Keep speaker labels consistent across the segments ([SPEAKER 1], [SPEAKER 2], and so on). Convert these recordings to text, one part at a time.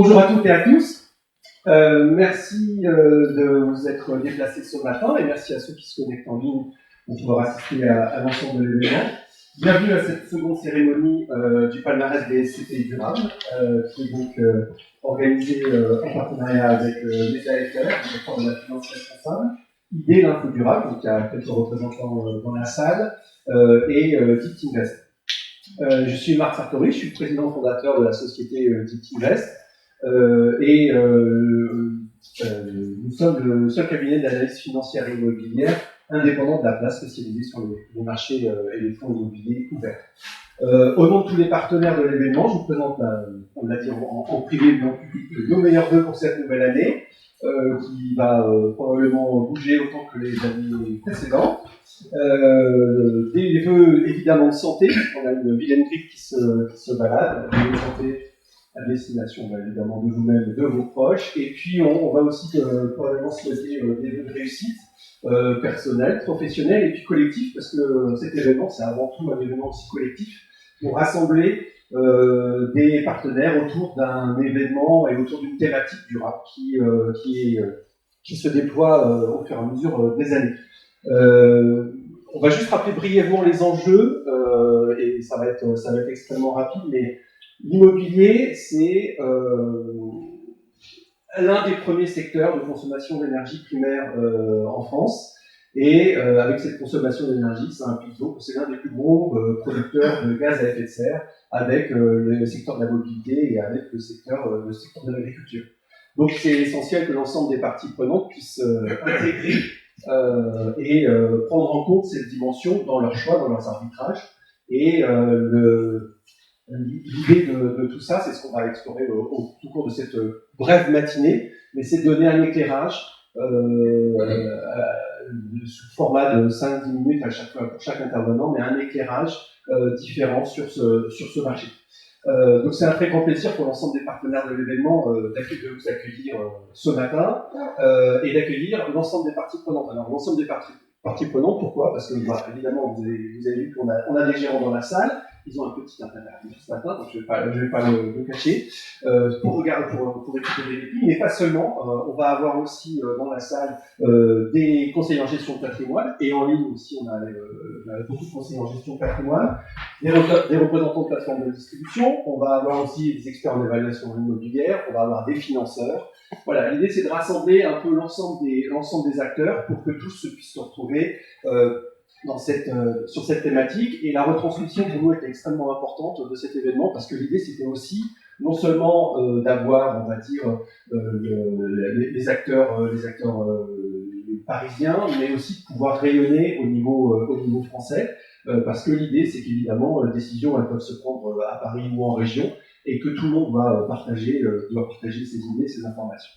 [SPEAKER 1] Bonjour à toutes et à tous. Merci de vous être déplacés ce matin et merci à ceux qui se connectent en ligne pour pouvoir assister à l'ensemble de l'événement. Bienvenue à cette seconde cérémonie du palmarès des SCPI durables, qui est donc organisée en partenariat avec les AFR, le Fonds de la finance responsable, ID l'Info Durable, donc il y a quelques représentants dans la salle, et Dict Invest. Je suis Marc Sartori, je suis président fondateur de la société Dict Invest. Nous sommes le seul cabinet d'analyse financière et immobilière indépendant de la place spécialisé sur les marchés et les fonds immobiliers ouverts. Au nom de tous les partenaires de l'événement, je vous présente, on l'a dit en privé mais en public, nos meilleurs vœux pour cette nouvelle année, qui va probablement bouger autant que les années précédentes. Des vœux évidemment de santé, on a une vilaine grippe qui se balade, des vœux de santé à destination évidemment de vous-même et de vos proches. Et puis on va aussi probablement souhaiter des vœux de réussite personnelle, professionnelle et puis collectif, parce que cet événement, c'est avant tout un événement aussi collectif pour rassembler des partenaires autour d'un événement et autour d'une thématique durable qui se déploie au fur et à mesure des années. On va juste rappeler brièvement les enjeux, et ça va être extrêmement rapide, mais l'immobilier, c'est l'un des premiers secteurs de consommation d'énergie primaire en France. Et avec cette consommation d'énergie, ça implique donc que c'est l'un des plus gros producteurs de gaz à effet de serre, avec le secteur de la mobilité et avec le secteur de l'agriculture. Donc c'est essentiel que l'ensemble des parties prenantes puissent intégrer et prendre en compte cette dimension dans leurs choix, dans leurs arbitrages. Et l'idée de tout ça, c'est ce qu'on va explorer au cours de cette brève matinée, mais c'est de donner un éclairage sous format de 5-10 minutes à chaque fois pour chaque intervenant, mais un éclairage différent sur ce marché. Donc c'est un très grand plaisir pour l'ensemble des partenaires de l'événement de vous accueillir ce matin et d'accueillir l'ensemble des parties prenantes. Alors l'ensemble des parties prenantes, pourquoi? Parce que évidemment vous avez vu qu'on a des gérants dans la salle. Ils ont un petit impératif ce matin, donc je vais pas le cacher, pour récupérer les prix, mais pas seulement. On va avoir aussi dans la salle des conseillers en gestion de patrimoine, et en ligne aussi, on a beaucoup de conseillers en gestion de patrimoine, des représentants de plateformes de distribution, on va avoir aussi des experts en évaluation immobilière, on va avoir des financeurs. Voilà, l'idée c'est de rassembler un peu l'ensemble des acteurs pour que tous se puissent se retrouver sur cette thématique, et la retransmission pour nous était extrêmement importante de cet événement, parce que l'idée c'était aussi non seulement d'avoir, on va dire, les acteurs parisiens, mais aussi de pouvoir rayonner au niveau français, parce que l'idée c'est qu'évidemment les décisions elles peuvent se prendre à Paris ou en région, et que tout le monde doit partager ses idées, ses informations.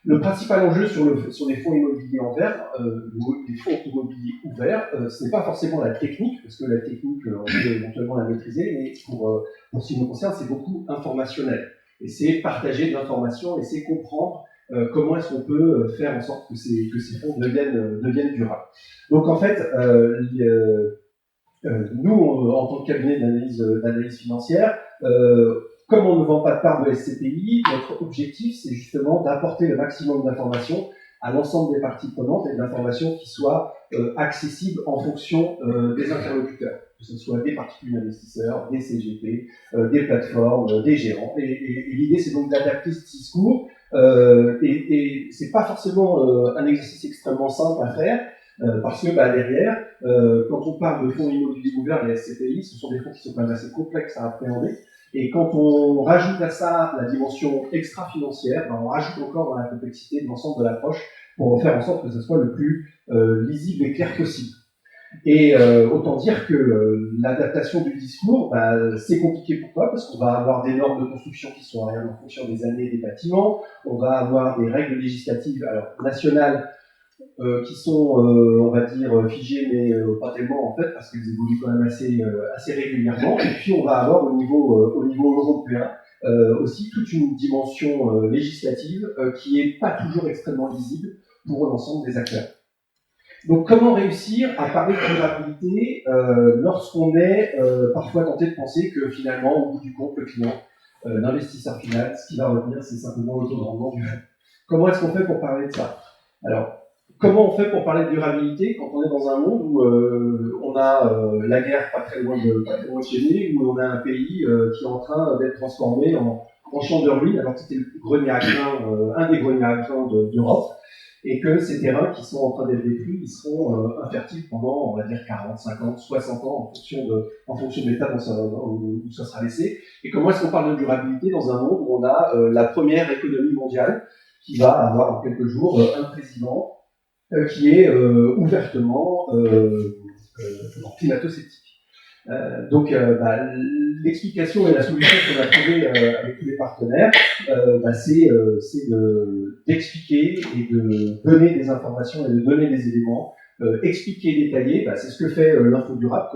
[SPEAKER 1] Le principal enjeu sur les fonds immobiliers en vert, les fonds immobiliers ouverts, ce n'est pas forcément la technique, parce que la technique, on peut éventuellement la maîtriser, mais pour ce qui nous concerne, c'est beaucoup informationnel. Et c'est partager de l'information et c'est comprendre comment est-ce qu'on peut faire en sorte que ces fonds deviennent durables. Donc en fait, nous, en tant que cabinet d'analyse financière, comme on ne vend pas de part de SCPI, notre objectif, c'est justement d'apporter le maximum d'informations à l'ensemble des parties prenantes et d'informations qui soient accessibles en fonction des interlocuteurs, que ce soit des particuliers investisseurs, des CGP, des plateformes, des gérants. Et l'idée, c'est donc d'adapter ce discours. Et c'est pas forcément un exercice extrêmement simple à faire, parce que derrière, quand on parle de fonds immobiliers ouverts, les SCPI, ce sont des fonds qui sont quand même assez complexes à appréhender. Et quand on rajoute à ça la dimension extra-financière, on rajoute encore dans la complexité de l'ensemble de l'approche pour faire en sorte que ce soit le plus lisible et clair possible. Et autant dire que l'adaptation du discours, c'est compliqué. Pourquoi? Parce qu'on va avoir des normes de construction qui sont variables en fonction des années et des bâtiments, on va avoir des règles législatives nationales qui sont, on va dire, figées, mais pas tellement en fait, parce qu'elles évoluent quand même assez régulièrement. Et puis on va avoir au niveau européen aussi toute une dimension législative qui est pas toujours extrêmement lisible pour l'ensemble des acteurs. Donc comment réussir à parler de durabilité lorsqu'on est parfois tenté de penser que finalement, au bout du compte, le client l'investisseur final, ce qui va retenir, c'est simplement le taux de rendement du fonds. Comment est-ce qu'on fait pour parler de ça? Alors, comment on fait pour parler de durabilité quand on est dans un monde où on a la guerre pas très loin de chez nous, où on a un pays qui est en train d'être transformé en champ de ruines, alors que c'était le grenier à grains, un des greniers à grains d'Europe, et que ces terrains qui sont en train d'être détruits, ils seront infertiles pendant, on va dire, 40, 50, 60 ans en fonction de l'état où ça sera laissé. Et comment est-ce qu'on parle de durabilité dans un monde où on a la première économie mondiale qui va avoir en quelques jours un président qui est ouvertement climato-sceptique. L'explication et la solution qu'on a trouvée avec tous les partenaires, c'est d'expliquer et de donner des informations et de donner des éléments, expliquer, détailler. C'est ce que fait l'info durable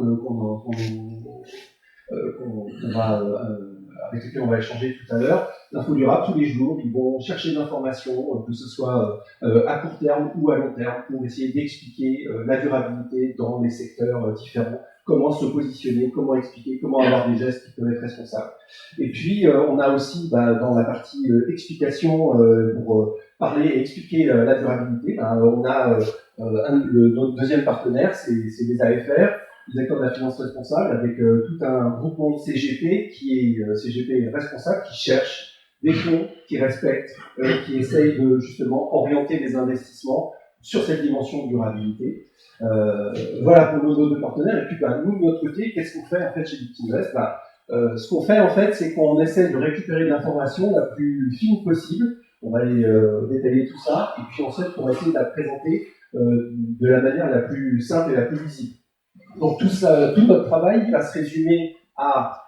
[SPEAKER 1] avec lequel on va échanger tout à l'heure. L'info durable, tous les jours, ils vont chercher de l'information, que ce soit à court terme ou à long terme, pour essayer d'expliquer la durabilité dans les secteurs différents, comment se positionner, comment expliquer, comment avoir des gestes qui peuvent être responsables. Et puis, on a aussi, dans la partie explication, pour parler et expliquer la durabilité, on a notre deuxième partenaire, c'est les AFR, les acteurs de la finance responsable, avec tout un groupement de CGP qui est CGP responsable, qui cherche des fonds qui respectent, qui essayent de justement orienter les investissements sur cette dimension de durabilité. Voilà pour nos deux partenaires. Et puis nous, de notre côté, qu'est-ce qu'on fait en fait chez Biptinvest? Ce qu'on fait en fait, c'est qu'on essaie de récupérer de l'information la plus fine possible. On va aller détailler tout ça, et puis ensuite pour essayer de la présenter de la manière la plus simple et la plus visible. Donc tout notre travail va se résumer à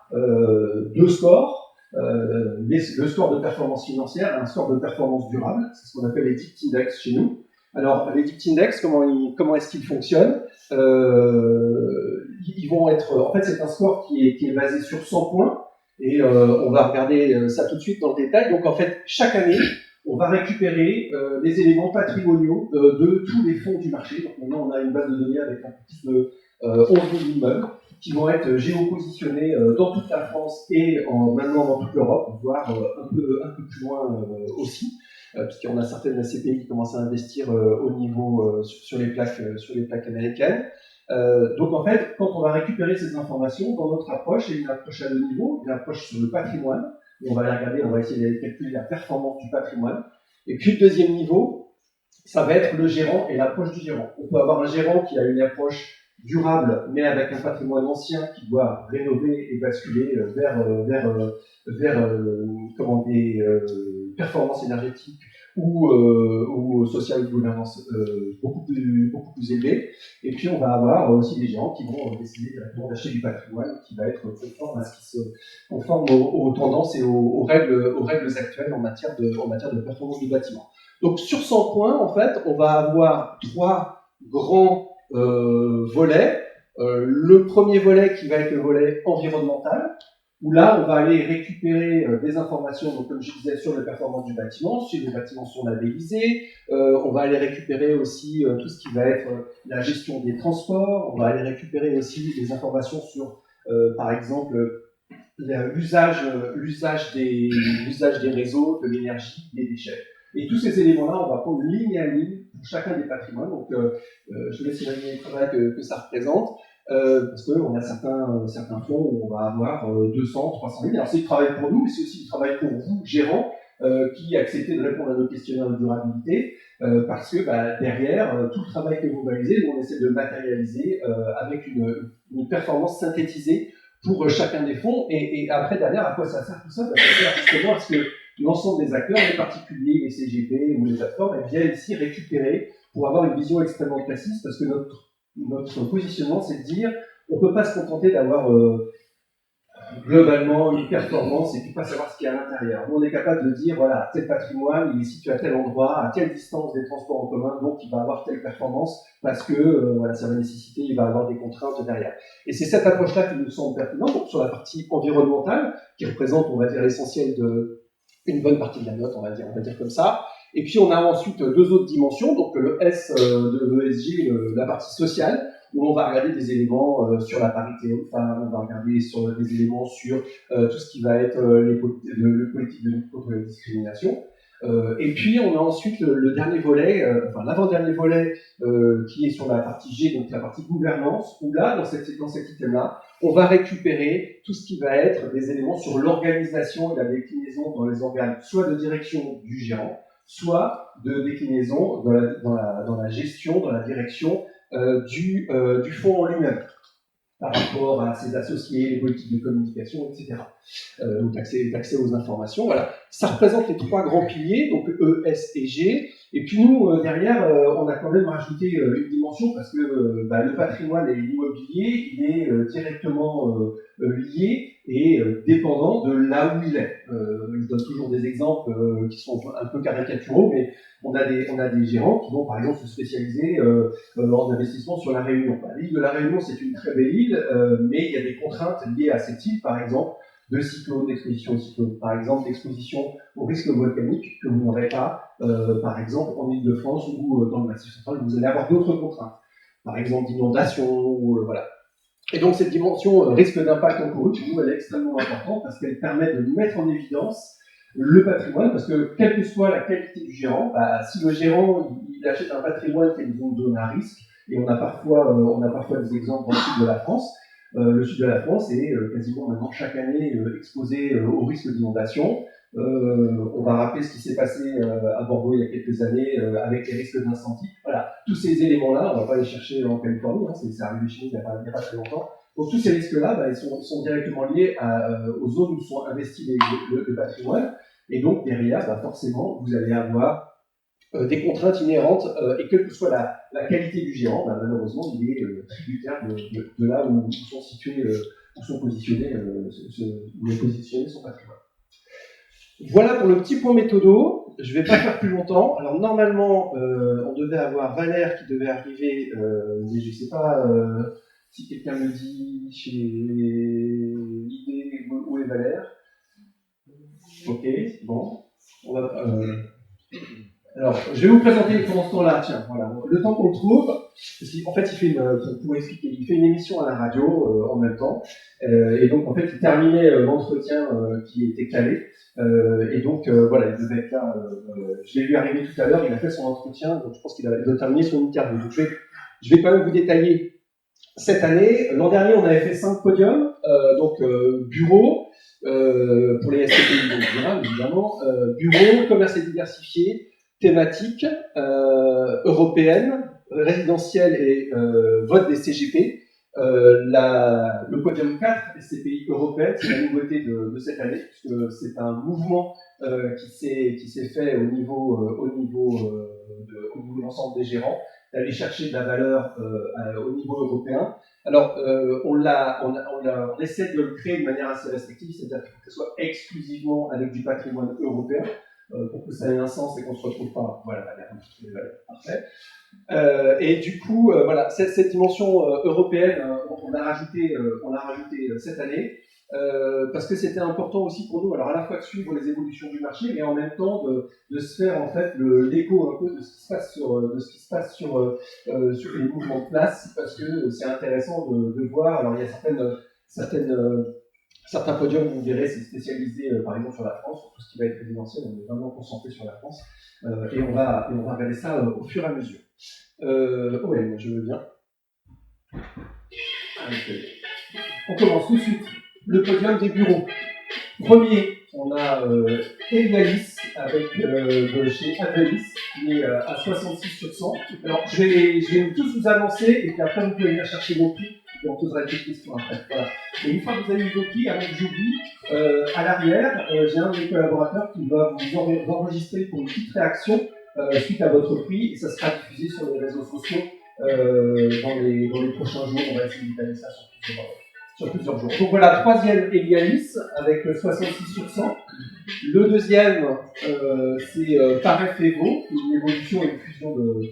[SPEAKER 1] deux scores. Le score de performance financière et un score de performance durable, c'est ce qu'on appelle les DICT Index chez nous. Alors les DICT Index, comment est-ce qu'ils fonctionnent? Ils vont être, en fait, c'est un score qui est basé sur 100 points, et on va regarder ça tout de suite dans le détail. Donc en fait, chaque année, on va récupérer les éléments patrimoniaux de tous les fonds du marché. Donc maintenant, on a une base de données avec un peu plus de 11 000 immeubles qui vont être géopositionnés dans toute la France et maintenant dans toute l'Europe, voire un peu plus loin aussi, puisqu'on a certaines CPI qui commencent à investir au niveau sur les plaques américaines. Donc en fait, quand on va récupérer ces informations, dans notre approche, il y a une approche à deux niveaux, une approche sur le patrimoine, et on va la regarder, on va essayer de calculer la performance du patrimoine. Et puis le deuxième niveau, ça va être le gérant et l'approche du gérant. On peut avoir un gérant qui a une approche durable, mais avec un patrimoine ancien qui doit rénover et basculer vers des performances énergétiques ou sociales ou de gouvernance beaucoup plus élevées. Et puis on va avoir aussi des gérants qui vont décider directement d'acheter du patrimoine qui va être conforme aux tendances et aux règles actuelles en matière de performance du bâtiment. Donc sur 100 points, en fait, on va avoir trois grands volets. Le premier volet qui va être le volet environnemental, où là on va aller récupérer des informations, donc comme je disais, sur les performances du bâtiment, si les bâtiments sont labellisés, on va aller récupérer aussi tout ce qui va être la gestion des transports, on va aller récupérer aussi des informations sur, par exemple, l'usage des réseaux, de l'énergie, des déchets. Et tous ces éléments-là, on va prendre ligne à ligne pour chacun des patrimoines. Donc, je laisse imaginer le travail que ça représente, parce qu'on a certains fonds où on va avoir 200, 300 lignes. Alors, c'est du travail pour nous, mais c'est aussi du travail pour vous, gérants, qui acceptez de répondre à nos questionnaires de durabilité, parce que derrière, tout le travail que vous réalisez, on essaie de matérialiser avec une performance synthétisée pour chacun des fonds. Et après, derrière, à quoi ça sert tout ça? Ça sert justement à ce que l'ensemble des acteurs, les particuliers, les CGP ou les plateformes, viennent ici récupérer pour avoir une vision extrêmement précise, parce que notre positionnement, c'est de dire, on ne peut pas se contenter d'avoir globalement une performance et puis pas savoir ce qu'il y a à l'intérieur. Nous, on est capable de dire, voilà, tel patrimoine, il est situé à tel endroit, à telle distance des transports en commun, donc il va avoir telle performance, parce que voilà, ça va nécessiter, il va avoir des contraintes derrière. Et c'est cette approche-là qui nous semble pertinente. Donc, sur la partie environnementale, qui représente, on va dire, l'essentiel une bonne partie de la note, on va dire comme ça. Et puis on a ensuite deux autres dimensions, donc le S de l'ESG, la partie sociale, où on va regarder des éléments sur la parité homme-femme, on va regarder sur des éléments sur tout ce qui va être le politique de lutte contre la discrimination. Et puis on a ensuite le dernier volet, enfin l'avant-dernier volet qui est sur la partie G, donc la partie gouvernance, où là, dans cet item-là, on va récupérer tout ce qui va être des éléments sur l'organisation et la déclinaison dans les organes, soit de direction du gérant, soit de déclinaison dans la gestion, dans la direction du fonds en lui-même, par rapport à ses associés, les politiques de communication, etc. Donc d'accès aux informations. Voilà. Ça représente les trois grands piliers, donc E, S et G. Et puis nous, derrière, on a quand même rajouté une dimension parce que le patrimoine et l'immobilier, il est directement lié et dépendant de là où il est. Je donne toujours des exemples qui sont un peu caricaturaux, mais on a des gérants qui vont par exemple se spécialiser en investissement sur la Réunion. L'île de la Réunion, c'est une très belle île, mais il y a des contraintes liées à cette île, par exemple, de cyclones, d'exposition aux cyclones, par exemple d'exposition au risque volcanique que vous n'aurez pas, par exemple, en Île-de-France ou dans le Massif central, vous allez avoir d'autres contraintes, par exemple d'inondation, voilà. Et donc cette dimension risque d'impact encouru, pour nous, elle est extrêmement importante parce qu'elle permet de mettre en évidence le patrimoine, parce que quelle que soit la qualité du gérant, si le gérant il achète un patrimoine qui est une zone à risque, et on a parfois des exemples dans le sud de la France. Le sud de la France est quasiment maintenant chaque année exposé au risque d'inondation. On va rappeler ce qui s'est passé à Bordeaux il y a quelques années avec les risques d'incendie. Voilà, tous ces éléments-là, on ne va pas les chercher en Californie, c'est arrivé chez nous il n'y a pas très longtemps. Donc tous ces risques-là, ils sont directement liés aux zones où sont investis le patrimoine. Et donc derrière, forcément, vous allez avoir des contraintes inhérentes, et quelle que soit la qualité du gérant, malheureusement, il est tributaire de là où sont situés, où sont positionnés, où est positionné son patrimoine. Voilà pour le petit point méthodo. Je ne vais pas faire plus longtemps. Alors normalement, on devait avoir Valère qui devait arriver, mais je ne sais pas si quelqu'un me dit chez l'idée où est Valère. Ok, bon. On va, alors, je vais vous présenter pendant ce temps-là, tiens, voilà, le temps qu'on le trouve, parce qu'en fait, pour expliquer, il fait une émission à la radio en même temps, et donc en fait, il terminait l'entretien qui était calé, et donc voilà, il devait être là, je l'ai vu arriver tout à l'heure, il a fait son entretien, donc je pense qu'il doit terminer son interview. Donc je vais quand même vous détailler cette année. L'an dernier, on avait fait 5 podiums, donc bureau, pour les SCPI, donc voilà, évidemment, bureau, commerce et diversifié, thématique européenne, résidentielle et vote des CGP. Le podium 4 SCPI européenne, c'est la nouveauté de cette année, puisque c'est un mouvement qui s'est fait au niveau de l'ensemble des gérants, d'aller chercher de la valeur au niveau européen. Alors, on essaie de le créer de manière assez restrictive, c'est-à-dire qu'il faut que ce soit exclusivement avec du patrimoine européen, pour que ça ait un sens et qu'on ne se retrouve pas. Voilà, parfait. Et du coup, voilà, cette dimension européenne, on l'a rajouté cette année, parce que c'était important aussi pour nous, alors à la fois de suivre les évolutions du marché, mais en même temps de se faire en fait l'écho un peu de ce qui se passe sur les mouvements de place, parce que c'est intéressant de voir. Alors il y a certains podiums, vous verrez, c'est spécialisé par exemple sur la France, sur tout ce qui va être résidentiel, on est vraiment concentré sur la France, et on va regarder ça au fur et à mesure. Ouais, je veux bien. On commence tout de suite. Le podium des bureaux. Premier, on a Elialis avec chez Advelis, qui est à 66 sur 100. Alors, je vais tous vous annoncer, et puis après, vous pouvez venir chercher vos prix, et on posera des questions après. Voilà. Et une fois que vous avez eu vos prix, avant que j'oublie, à l'arrière, j'ai un de mes collaborateurs qui va vous enregistrer pour une petite réaction suite à votre prix, et ça sera diffusé sur les réseaux sociaux dans les prochains jours. On va essayer d'étaler ça sur plusieurs jours. Donc voilà, troisième Elialis avec 66 sur 100. Le deuxième, c'est Paref Evo, une évolution et une fusion de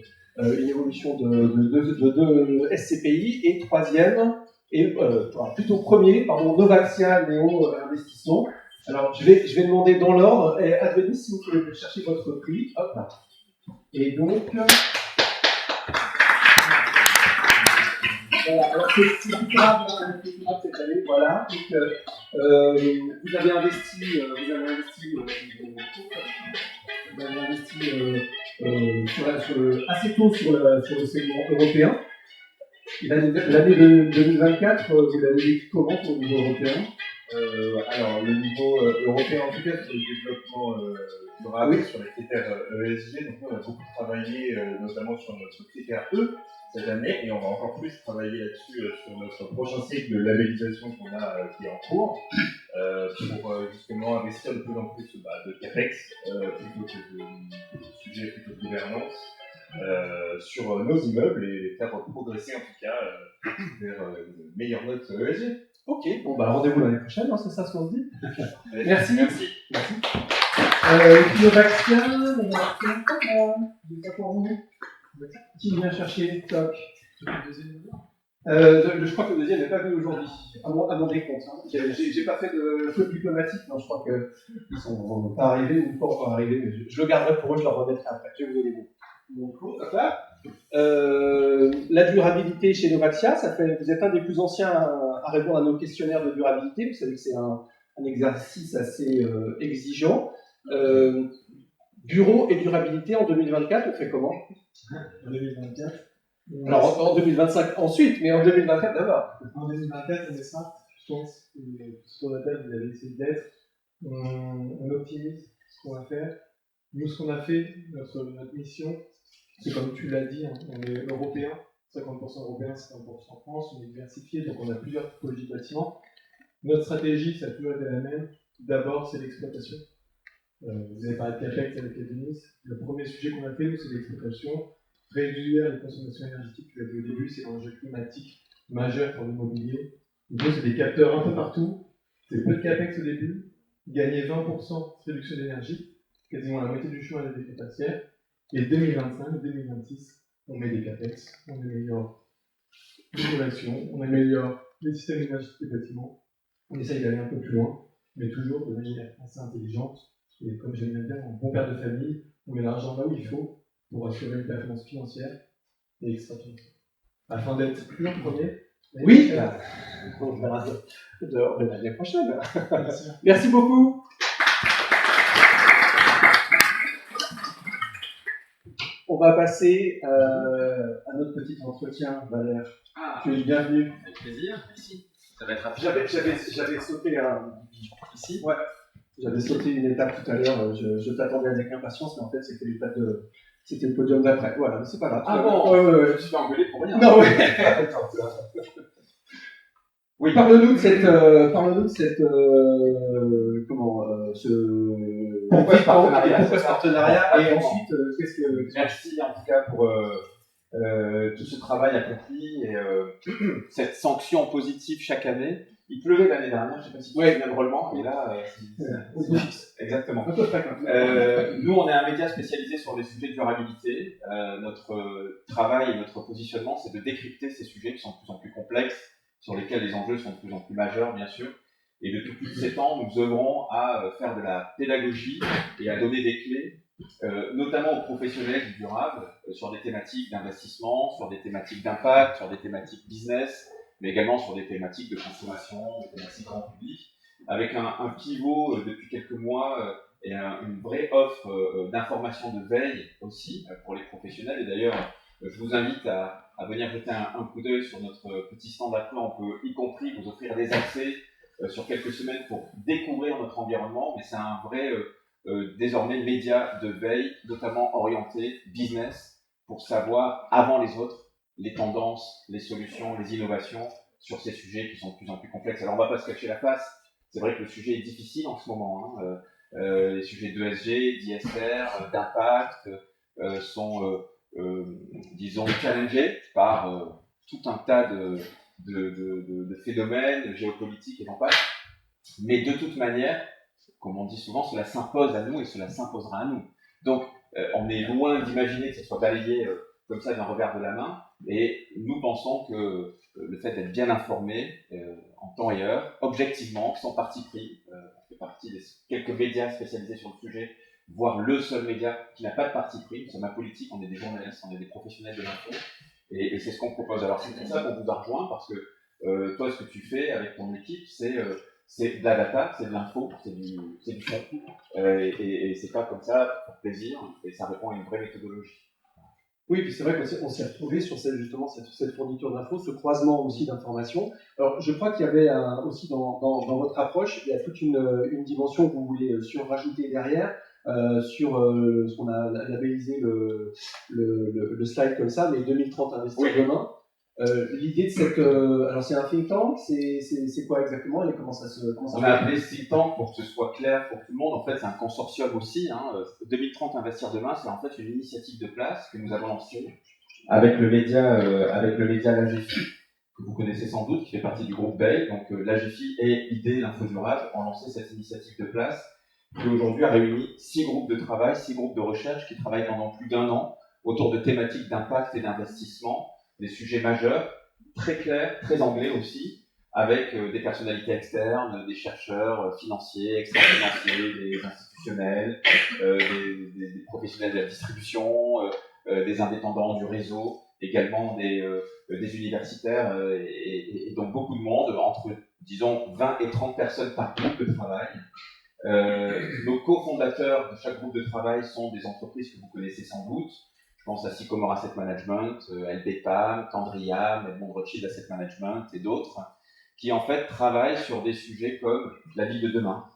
[SPEAKER 1] SCPI. Et troisième, plutôt premier, Novaxia Néo Investissement. Alors je vais demander dans l'ordre. Advenis, si vous pouvez chercher votre prix. Hop là. Et donc. Voilà, alors c'est durable, hein, c'est durable cette année, voilà. Donc, vous avez investi, assez tôt sur le segment européen. L'année 2024, vous l'avez vécu comment au niveau européen?
[SPEAKER 2] Alors, le niveau européen, en tout cas, c'est le développement durable sur les critères ESG. Donc, nous, on a beaucoup travaillé, notamment sur notre critère E cette année, et on va encore plus travailler là-dessus sur notre prochain cycle de labellisation qu'on a qui est en cours, pour justement investir de plus en plus de CAPEX plutôt que de sujets plutôt de gouvernance sur nos immeubles et les faire progresser en tout cas vers une meilleure note ESG.
[SPEAKER 1] Ok, bon bah rendez-vous l'année prochaine, hein, c'est ça ce qu'on se dit. Merci. Qui vient chercher les stocks? Je crois que le deuxième n'est pas venu aujourd'hui, à mon décompte. Hein. J'ai pas fait de faute diplomatique, non, je crois qu'ils sont pas arrivés ou pas encore arrivés, mais je le garderai pour eux, je leur remettrai après. Je vais vous donner mon cours. La durabilité chez Novaxia, vous êtes un des plus anciens à répondre à nos questionnaires de durabilité. Vous savez que c'est un exercice assez exigeant. Bureau et durabilité en 2024, on fait comment?
[SPEAKER 3] En 2024.
[SPEAKER 1] Alors en 2025 ensuite, mais en 2024 d'abord.
[SPEAKER 3] En 2024, on est simple. Je pense que sur la table, vous avez essayé d'être. On optimise ce qu'on va faire. Nous, ce qu'on a fait, notre mission, c'est comme tu l'as dit, hein, on est européen, 50% européen, 50% France, on est diversifié, donc on a plusieurs typologies de bâtiments. Notre stratégie, ça a toujours été la même. D'abord, c'est l'exploitation. Vous avez parlé de CAPEX avec les Denis. Le premier sujet qu'on a fait, nous, c'est l'exploitation. Réduire les consommations énergétiques, tu l'as dit au début, c'est l'enjeu climatique majeur pour l'immobilier. Donc, c'est des capteurs un peu partout. C'est peu de CAPEX au début. Gagner 20% de réduction d'énergie, quasiment la moitié du chemin des effets faciales. Et 2025, 2026, on met des CAPEX, on améliore l'isolation, on améliore les systèmes énergétiques des bâtiments. On essaye d'aller un peu plus loin, mais toujours de manière assez intelligente. Et comme j'aime bien dire, en bon père de famille, on met l'argent là où il faut pour assurer une performance financière et extra-financière. Afin d'être plus en premier.
[SPEAKER 1] Oui, on verra de l'année prochaine. Merci beaucoup. On va passer à notre petit entretien, Valère. Tu es le bienvenu.
[SPEAKER 4] Avec plaisir, merci. Ça va être rapide.
[SPEAKER 1] J'avais sauté ici. Ouais. J'avais sauté une étape tout à l'heure. Je t'attendais avec impatience, mais en fait c'était le podium d'après. Voilà, mais c'est pas grave.
[SPEAKER 4] Ah bon, je suis engueulé pour rien.
[SPEAKER 1] Non, ouais. Oui, parle-nous de cette, ce partenariat et ensuite, qu'est-ce que...
[SPEAKER 4] Merci en tout cas pour tout ce travail accompli et cette sanction positive chaque année. Il pleuvait l'année dernière, je ne sais pas si tu te souviens drôlement, et là, c'est fixe. Exactement. Nous, on est un média spécialisé sur les sujets de durabilité. Notre travail et notre positionnement, c'est de décrypter ces sujets qui sont de plus en plus complexes, sur lesquels les enjeux sont de plus en plus majeurs, bien sûr. Et depuis plus de 7 ans, nous œuvrons à faire de la pédagogie et à donner des clés, notamment aux professionnels du durable, sur des thématiques d'investissement, sur des thématiques d'impact, sur des thématiques business, mais également sur des thématiques de consommation, des thématiques grand public, avec un pivot depuis quelques mois et une vraie offre d'information de veille aussi pour les professionnels. Et d'ailleurs, je vous invite à venir jeter un coup d'œil sur notre petit stand à on peut y compris vous offrir des accès sur quelques semaines pour découvrir notre environnement, mais c'est un vrai désormais média de veille, notamment orienté business, pour savoir avant les autres les tendances, les solutions, les innovations sur ces sujets qui sont de plus en plus complexes. Alors on va pas se cacher la face, c'est vrai que le sujet est difficile en ce moment, hein. Les sujets d'ESG, d'ISR, d'impact sont disons challengés par tout un tas de phénomènes géopolitiques et d'impact. Mais de toute manière, comme on dit souvent, cela s'impose à nous et cela s'imposera à nous. Donc, on est loin d'imaginer que ce soit balayé comme ça d'un revers de la main. Et nous pensons que le fait d'être bien informé en temps et heure, objectivement, sans parti pris, on fait partie des quelques médias spécialisés sur le sujet, voire le seul média qui n'a pas de parti pris. Nous sommes apolitiques, on est des journalistes, on est des professionnels de l'info. Et c'est ce qu'on propose. Alors c'est pour ça qu'on vous a rejoint, parce que toi, ce que tu fais avec ton équipe, c'est de la data, c'est de l'info, c'est du fond. Et c'est pas comme ça pour plaisir, et ça répond à une vraie méthodologie.
[SPEAKER 1] Oui, puis c'est vrai qu'on s'est retrouvé sur justement cette fourniture d'infos, ce croisement aussi d'informations. Alors, je crois qu'il y avait aussi dans votre approche, il y a toute une dimension que vous voulez surrajouter derrière, sur ce qu'on a labellisé le slide comme ça, mais 2030 investir demain. L'idée de cette... alors, c'est un think tank, c'est quoi exactement et comment ça se...
[SPEAKER 4] On a appelé think tank pour que ce soit clair pour tout le monde. En fait, c'est un consortium aussi. 2030 Investir Demain, c'est en fait une initiative de place que nous avons lancée avec le média l'AGFI, que vous connaissez sans doute, qui fait partie du groupe BEI. Donc, l'AGFI et IDEA, l'Info Durable, ont lancé cette initiative de place qui aujourd'hui a réuni 6 groupes de travail, 6 groupes de recherche qui travaillent pendant plus d'1 an autour de thématiques d'impact et d'investissement, des sujets majeurs, très clairs, très anglais aussi, avec des personnalités externes, des chercheurs financiers, extra-financiers, des institutionnels, des professionnels de la distribution, des indépendants du réseau, également des universitaires, et donc beaucoup de monde, entre, disons, 20 et 30 personnes par groupe de travail. Nos cofondateurs de chaque groupe de travail sont des entreprises que vous connaissez sans doute. Je pense à Sycomore Asset Management, LBPAM, Candriam, Edmond Rothschild Asset Management et d'autres, qui en fait travaillent sur des sujets comme la ville de demain,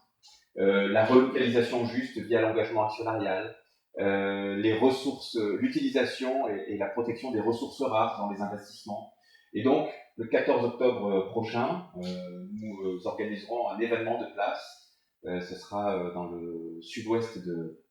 [SPEAKER 4] la relocalisation juste via l'engagement actionnarial, les ressources, l'utilisation et la protection des ressources rares dans les investissements. Et donc, le 14 octobre prochain, nous organiserons un événement de place. Ce sera dans le sud-ouest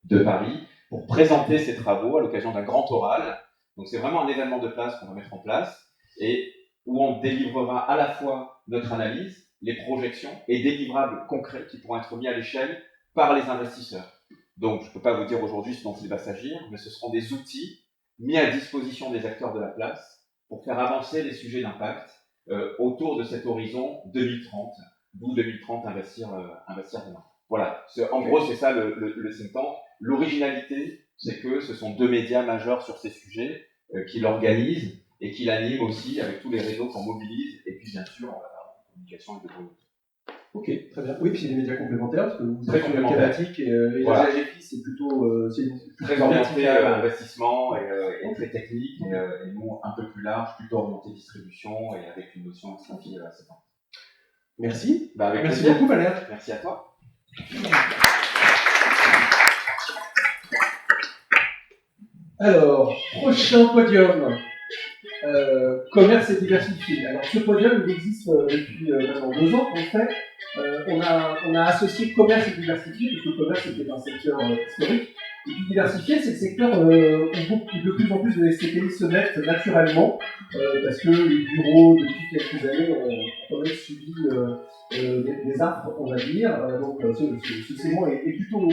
[SPEAKER 4] de Paris, pour présenter ces travaux à l'occasion d'un grand oral. Donc c'est vraiment un événement de place qu'on va mettre en place, et où on délivrera à la fois notre analyse, les projections et des livrables concrets qui pourront être mis à l'échelle par les investisseurs. Donc je ne peux pas vous dire aujourd'hui ce dont il va s'agir, mais ce seront des outils mis à disposition des acteurs de la place pour faire avancer les sujets d'impact autour de cet horizon 2030, d'où 2030 investir demain. Voilà, en gros c'est ça le think tank. L'originalité, c'est que ce sont 2 médias majeurs sur ces sujets qui l'organisent et qui l'animent aussi avec tous les réseaux qu'on mobilise, et puis bien sûr en communication et de communauté.
[SPEAKER 1] Ok, très bien. Oui, puis c'est des médias complémentaires, parce que vous
[SPEAKER 4] très
[SPEAKER 1] êtes sur une thématique, et
[SPEAKER 4] voilà.
[SPEAKER 1] la GFI, c'est plutôt
[SPEAKER 4] très orienté investissement et très technique, et nous un peu plus large, plutôt orienté distribution et avec une notion extra-fille à cette.
[SPEAKER 1] Merci.
[SPEAKER 4] Merci
[SPEAKER 1] beaucoup, Valère.
[SPEAKER 4] Merci à toi.
[SPEAKER 1] Alors, prochain podium. Commerce et diversifié. Alors, ce podium, il existe depuis maintenant 2 ans. En fait, on a associé commerce et diversifié, parce que le commerce était un secteur historique. Et puis diversifié, c'est le secteur où de plus en plus de SCPI se mettent naturellement, parce que les bureaux, depuis quelques années, ont quand même subi des affres, on va dire. Donc, ce segment est plutôt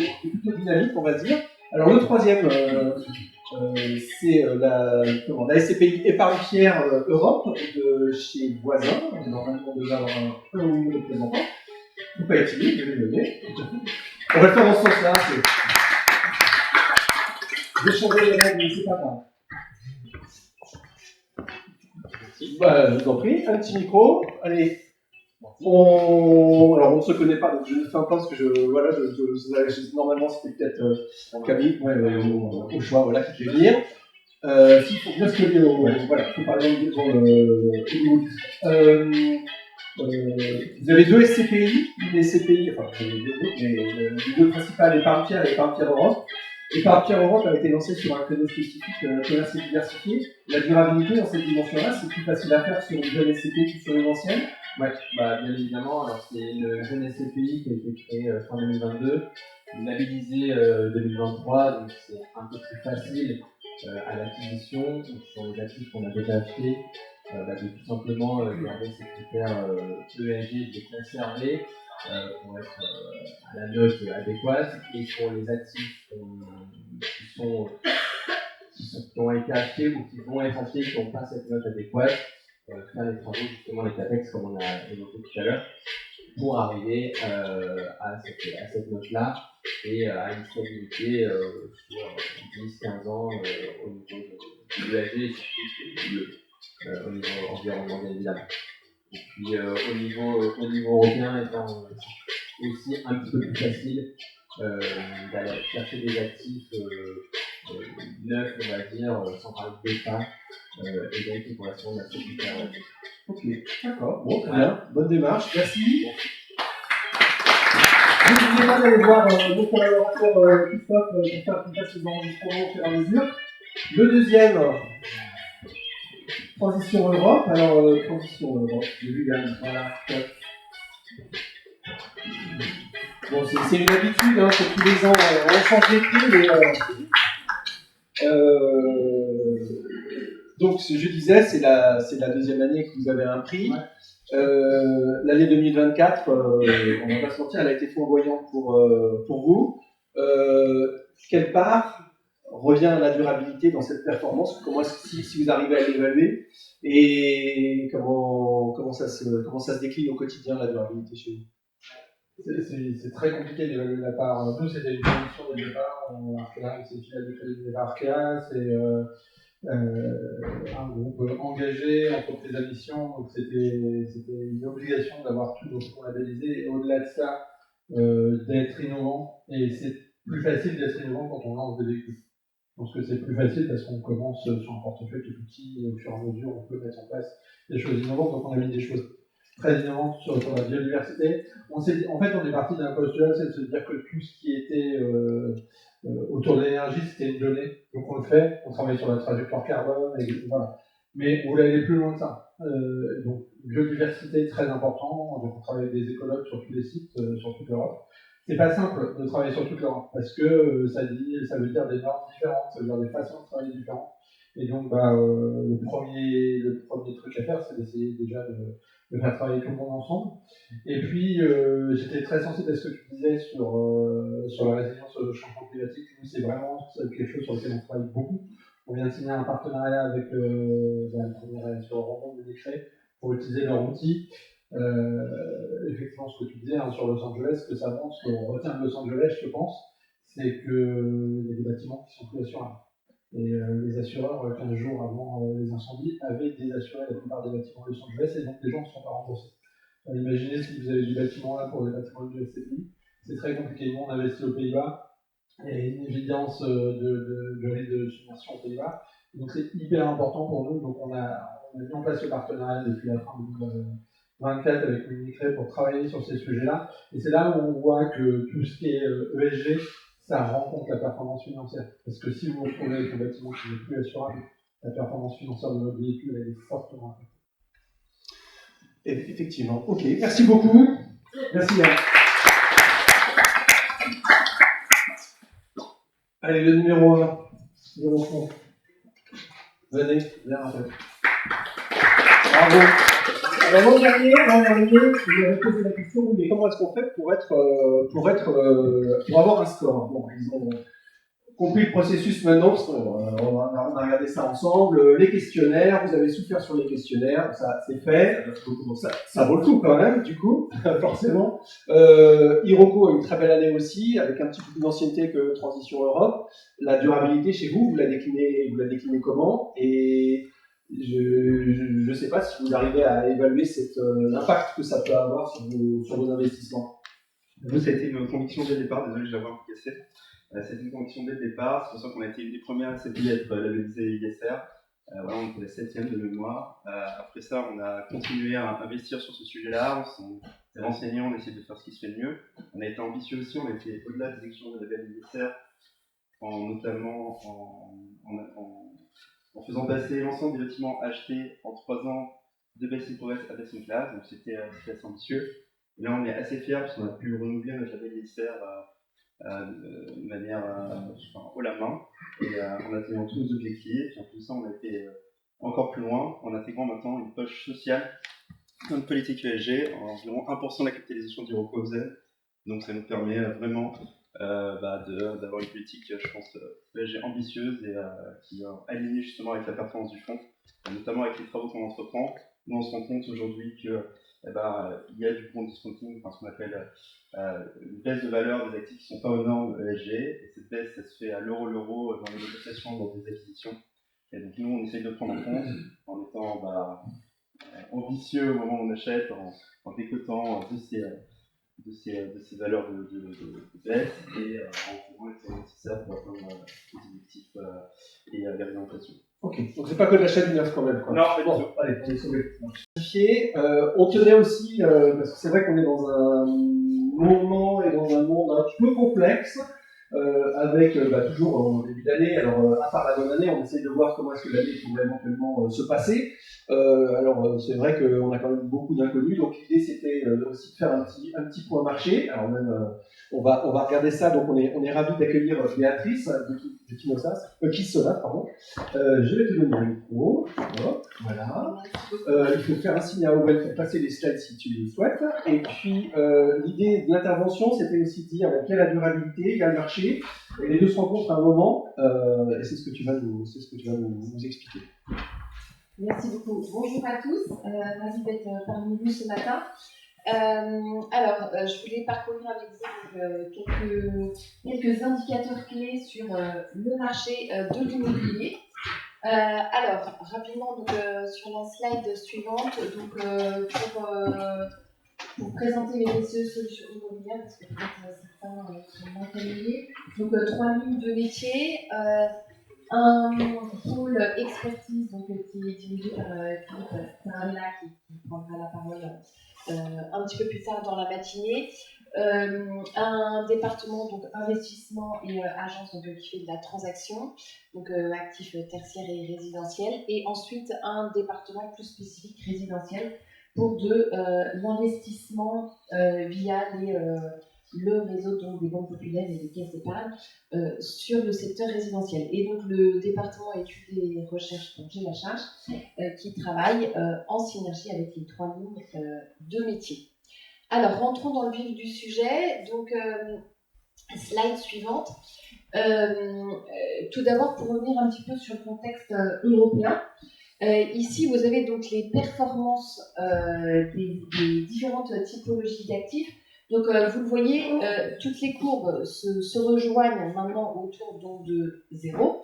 [SPEAKER 1] dynamique, on va dire. Alors, le troisième, c'est la SCPI Épargne-Pierre Europe de chez Voisin. Normalement, on devait avoir un ou une représentant. Il ne faut pas être timide, je vais le donner. On va le faire dans ce sens-là. Je vais changer les règles, mais c'est pas grave. Bah, je vous en prie, un petit micro. Allez. Alors, on ne se connaît pas, donc je ne fais pas parce que normalement, c'était peut-être Camille, au choix, voilà, qui devait venir. S'il faut bien se connaître, voilà, il faut parler vous avez 2 SCPI, une SCPI, enfin, vous avez 2 groupes, mais les 2 principales, Épargne-Pierre et Épargne-Pierre Europe. Épargne-Pierre Europe a été lancé sur un créneau spécifique, commerce et diversifié. La durabilité dans cette dimension-là, c'est plus facile à faire sur une jeune SCPI que sur une ancienne.
[SPEAKER 5] Ouais, bah, bien évidemment. Alors, c'est une jeune SCPI qui a été créée fin 2022, labellisée 2023, donc c'est un peu plus facile à l'acquisition sur les actifs qu'on a déjà achetés, de tout simplement garder ces critères ESG, de les conserver pour être à la note adéquate, et pour les actifs qui ont été achetés ou qui vont être achetés, qui n'ont pas cette note adéquate, faire les travaux, justement les CAPEX, comme on a évoqué tout à l'heure, pour arriver à cette note-là et à une stabilité sur 10-15 ans au niveau l'ESG et surtout au niveau environnemental évidemment. Et puis au niveau européen, étant aussi un petit peu plus facile d'aller chercher des actifs neufs, on va dire, sans parler de départ, et donc qui correspondent à ce critère.
[SPEAKER 1] Ok, d'accord, bon, très bien, bonne démarche, merci. N'oubliez pas d'aller voir mon collaborateur Christophe pour faire qu'il fasse ses enregistrements au fur et à mesure. Le deuxième, Transition Europe. Alors, Transition Europe, j'ai vu Yann, voilà. Bon, c'est une habitude, hein, c'est tous les ans, on change les prix, mais donc, je disais, c'est la deuxième année que vous avez un prix.
[SPEAKER 3] Ouais.
[SPEAKER 1] L'année 2024, on va pas se mentir, elle a été flamboyante pour vous. Quelle part revient à la durabilité dans cette performance? Comment si vous arrivez à l'évaluer, et comment ça se décline au quotidien, la durabilité chez vous?
[SPEAKER 3] C'est très compliqué d'évaluer la part. Nous, c'était une condition dès le départ. Arkea, c'est une filiale de crédit de Arkea, c'est un groupe engagé, entreprise à mission, donc c'était une obligation d'avoir tout labellisé, et au-delà de ça, d'être innovant. Et c'est plus facile d'être innovant quand on lance des véhicules. Je pense que c'est plus facile parce qu'on commence sur un portefeuille tout petit, et au fur et à mesure, on peut mettre en place des choses innovantes. Donc on a mis des choses très innovantes sur la biodiversité. En fait, on est parti d'un postulat, c'est de se dire que tout ce qui était autour de l'énergie, c'était une donnée. Donc on le fait, on travaille sur la trajectoire carbone, et voilà. Mais on voulait aller plus loin que ça. Donc biodiversité, très important. Donc on travaille avec des écologues sur tous les sites, sur toute l'Europe. C'est pas simple de travailler sur toute l'Europe parce que ça veut dire des normes différentes, ça veut dire des façons de travailler différentes. Et donc, le premier truc à faire, c'est d'essayer déjà de faire travailler tout le monde ensemble. Et puis, j'étais très sensible à ce que tu disais sur la résilience au changement climatique. Nous, c'est vraiment quelque chose sur lequel on travaille beaucoup. On vient de signer un partenariat avec sur le rencontre de décret pour utiliser leur outil. Effectivement, ce que tu disais sur Los Angeles, ce que ça montre, ce qu'on retient de Los Angeles, je pense, c'est qu'il y a des bâtiments qui sont plus assurables. Et les assureurs, 15 jours avant les incendies, avaient désassuré la plupart des bâtiments de Los Angeles, et donc les gens ne sont pas remboursés. Imaginez si vous avez du bâtiment là pour les bâtiments du SCPI, c'est très compliqué. Nous, on investit aux Pays-Bas, et une évidence de risque de submersion aux Pays-Bas. Donc c'est hyper important pour nous. Donc on a mis en place ce partenariat depuis la fin de 2024 avec Unicred pour travailler sur ces sujets-là. Et c'est là où on voit que tout ce qui est ESG, ça rencontre la performance financière. Parce que si vous vous retrouvez avec un bâtiment qui n'est plus assurable, la performance financière de votre véhicule, elle est fortement affectée.
[SPEAKER 1] Effectivement. Ok, merci beaucoup. Merci Yann. Allez, le numéro 1. Numéro 30. Venez, viens Raphaël. Bravo. Alors l'an dernier, je avais posé la question, mais comment est-ce qu'on fait pour avoir un score? Bon, ils ont compris le processus maintenant, parce qu'on a regardé ça ensemble. Les questionnaires, vous avez souffert sur les questionnaires, ça c'est fait. Ça vaut le coup quand même, du coup, forcément. Iroko a une très belle année aussi, avec un petit peu plus d'ancienneté que Transition Europe. La durabilité chez vous, vous la déclinez comment? Et je ne sais pas si vous arrivez à évaluer l'impact que ça peut avoir sur vos investissements.
[SPEAKER 6] Nous, ça a été une conviction dès le départ, désolé, je vais avoir cassé. C'était une conviction dès le départ, c'est pour ça qu'on a été une des premières SCPI à être labellisée ISR. Voilà, on était la 7e de mémoire. Après ça, on a continué à investir sur ce sujet-là, on s'est renseigné, on a essayé de faire ce qui se fait de mieux. On a été ambitieux aussi, on a été au-delà des élections de label ISR, notamment en faisant passer l'ensemble des bâtiments achetés en 3 ans de Best in Progress à Best in Class, donc c'était assez ambitieux. Et là, on est assez fiers parce qu'on a pu renouveler notre label ISR de manière haut la main, et en atteignant tous nos objectifs. Et en plus de ça, on a été encore plus loin en intégrant maintenant une poche sociale dans notre politique ESG, environ 1% de la capitalisation d'Iroko OZEN. Donc ça nous permet vraiment d'avoir une politique, je pense, ESG ambitieuse et qui est alignée justement avec la performance du fonds, notamment avec les travaux qu'on entreprend. Nous, on se rend compte aujourd'hui que il y a du bon discounting, ce qu'on appelle une baisse de valeur des actifs qui ne sont pas aux normes ESG, et cette baisse, ça se fait à l'euro dans les négociations, dans des acquisitions. Et donc nous, on essaye de prendre en compte en étant ambitieux au moment où on achète, en décotant de ces valeurs de baisse et en faisant les nécessaires pour atteindre les objectifs et les réglementations.
[SPEAKER 1] Ok, donc c'est pas que de l'achat du neuf quand même, quoi.
[SPEAKER 6] Non,
[SPEAKER 1] bon, allez, on est sauvé. On tenait aussi, parce que c'est vrai qu'on est dans un moment et dans un monde un petit peu complexe, avec toujours en début d'année, alors à part la bonne année, on essaye de voir comment est-ce que l'année pourrait éventuellement se passer. C'est vrai qu'on a quand même beaucoup d'inconnus, donc l'idée c'était aussi de faire un petit point marché. Alors même, on va regarder ça, donc on est ravis d'accueillir Béatrice de Kisonas, pardon. Je vais te donner le micro. Voilà. Il faut faire un signe à Owen pour passer les slides si tu le souhaites. Et puis, l'idée de l'intervention, c'était aussi de dire il y a la durabilité, il y a le marché, et les deux se rencontrent à un moment, et c'est ce que tu vas nous expliquer.
[SPEAKER 7] Merci beaucoup. Bonjour à tous, ravi d'être parmi vous ce matin. Je voulais parcourir avec vous quelques indicateurs clés sur le marché de l'immobilier. Rapidement, sur la slide suivante, pour présenter les PCE solutions immobilières, parce que peut-être certains sont moins familiers. Donc, 3 lignes de métier, un pôle expertise qui est dirigé par Philippe Carrella, qui prendra la parole un petit peu plus tard dans la matinée. Un département investissement et agence qui fait de la transaction, actifs tertiaires et résidentiels, et ensuite un département plus spécifique résidentiel pour de l'investissement via le réseau des banques populaires et des caisses d'épargne sur le secteur résidentiel. Et donc le département études et recherche dont j'ai la charge qui travaille en synergie avec les 3 lignes de métier. Alors, rentrons dans le vif du sujet. Donc, slide suivante. Tout d'abord, pour revenir un petit peu sur le contexte européen, ici, vous avez donc les performances des différentes typologies d'actifs. Donc, vous le voyez, toutes les courbes se rejoignent maintenant autour de 0.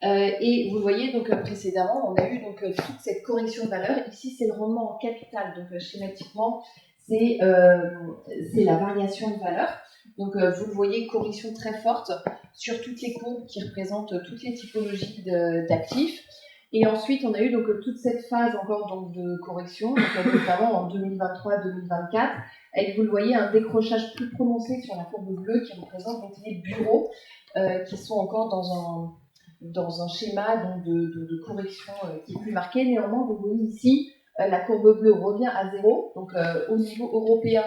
[SPEAKER 7] Et vous le voyez, précédemment, on a eu toute cette correction de valeur. Ici, c'est le rendement en capital. Donc, schématiquement, c'est la variation de valeur. Donc, vous le voyez, correction très forte sur toutes les courbes qui représentent toutes les typologies d'actifs. Et ensuite, on a eu toute cette phase encore de correction, notamment en 2023-2024, avec, vous le voyez, un décrochage plus prononcé sur la courbe bleue qui représente les bureaux qui sont encore dans un schéma de correction qui est plus marqué. Néanmoins, vous voyez ici, la courbe bleue revient à 0, au niveau européen,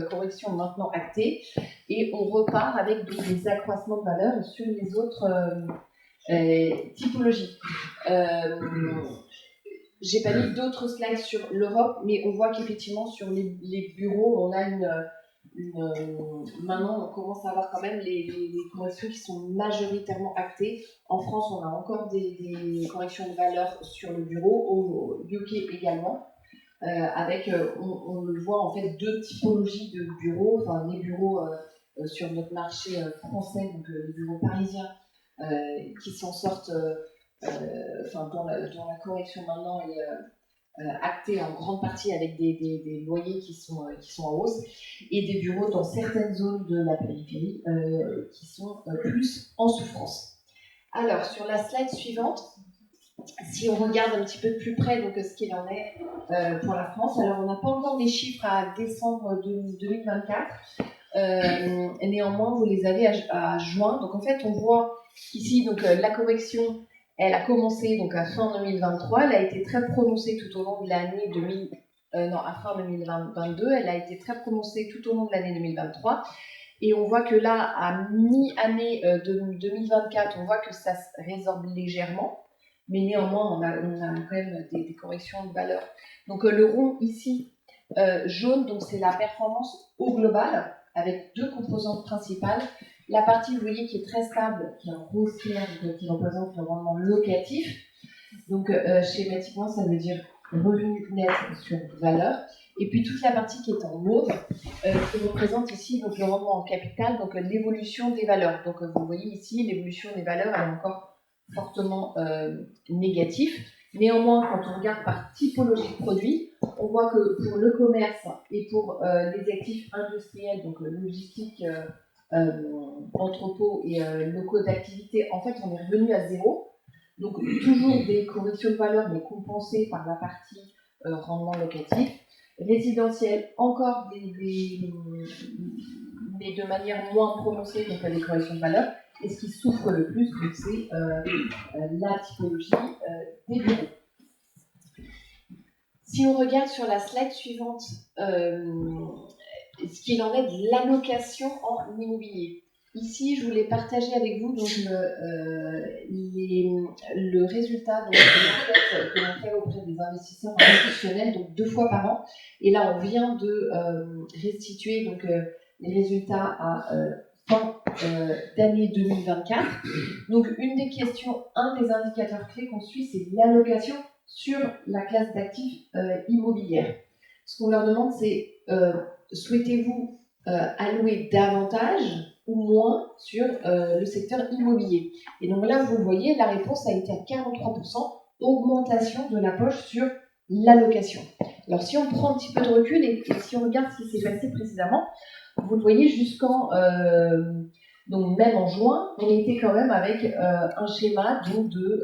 [SPEAKER 7] correction maintenant actée, et on repart avec des accroissements de valeur sur les autres typologies. J'ai pas mis d'autres slides sur l'Europe, mais on voit qu'effectivement sur les bureaux, on a maintenant on commence à avoir quand même les corrections qui sont majoritairement actées. En France, on a encore des corrections de valeur sur le bureau, au UK également, avec, on le voit en fait, 2 typologies de bureaux, enfin les bureaux sur notre marché français, donc les bureaux parisiens qui s'en sortent dont la correction maintenant est actée en grande partie avec des loyers qui sont en hausse, et des bureaux dans certaines zones de la périphérie qui sont plus en souffrance. Alors, sur la slide suivante, si on regarde un petit peu plus près ce qu'il en est pour la France, alors on n'a pas encore les chiffres à décembre 2024, néanmoins vous les avez à juin. Donc en fait on voit ici la correction, elle a commencé à fin 2023, elle a été très prononcée tout au long de l'année à fin 2022, elle a été très prononcée tout au long de l'année 2023, et on voit que là, à mi-année 2024, on voit que ça se résorbe légèrement, mais néanmoins, on a quand même des corrections de valeur. Donc le rond ici, jaune, c'est la performance au global, avec 2 composantes principales. La partie, vous voyez, qui est très stable, qui est en rose clair, qui représente le rendement locatif. Donc, schématiquement, ça veut dire revenu net sur valeur. Et puis, toute la partie qui est en mauve, qui représente ici le rendement en capital, l'évolution des valeurs. Donc, vous voyez ici, l'évolution des valeurs, elle est encore fortement négatif. Néanmoins, quand on regarde par typologie de produits, on voit que pour le commerce et pour les actifs industriels, donc logistique, entrepôts et locaux d'activité, en fait, on est revenu à zéro. Donc, toujours des corrections de valeur, mais compensées par la partie rendement locatif. Résidentiel, encore mais de manière moins prononcée, donc des corrections de valeur. Et ce qui souffre le plus, c'est la typologie des bureaux. Si on regarde sur la slide suivante, ce qu'il en est de l'allocation en immobilier. Ici, je voulais partager avec vous donc, le résultat donc, que l'on fait auprès des investisseurs institutionnels, donc 2 fois par an. Et là, on vient de restituer donc, les résultats à fin d'année 2024. Donc, une des questions, un des indicateurs clés qu'on suit, c'est l'allocation sur la classe d'actifs immobilières. Ce qu'on leur demande, c'est souhaitez-vous allouer davantage ou moins sur le secteur immobilier. Et donc là, vous voyez, la réponse a été à 43%, augmentation de la poche sur l'allocation. Alors si on prend un petit peu de recul et si on regarde ce qui s'est passé précédemment, vous le voyez jusqu'en... donc même en juin, on était quand même avec un schéma donc, de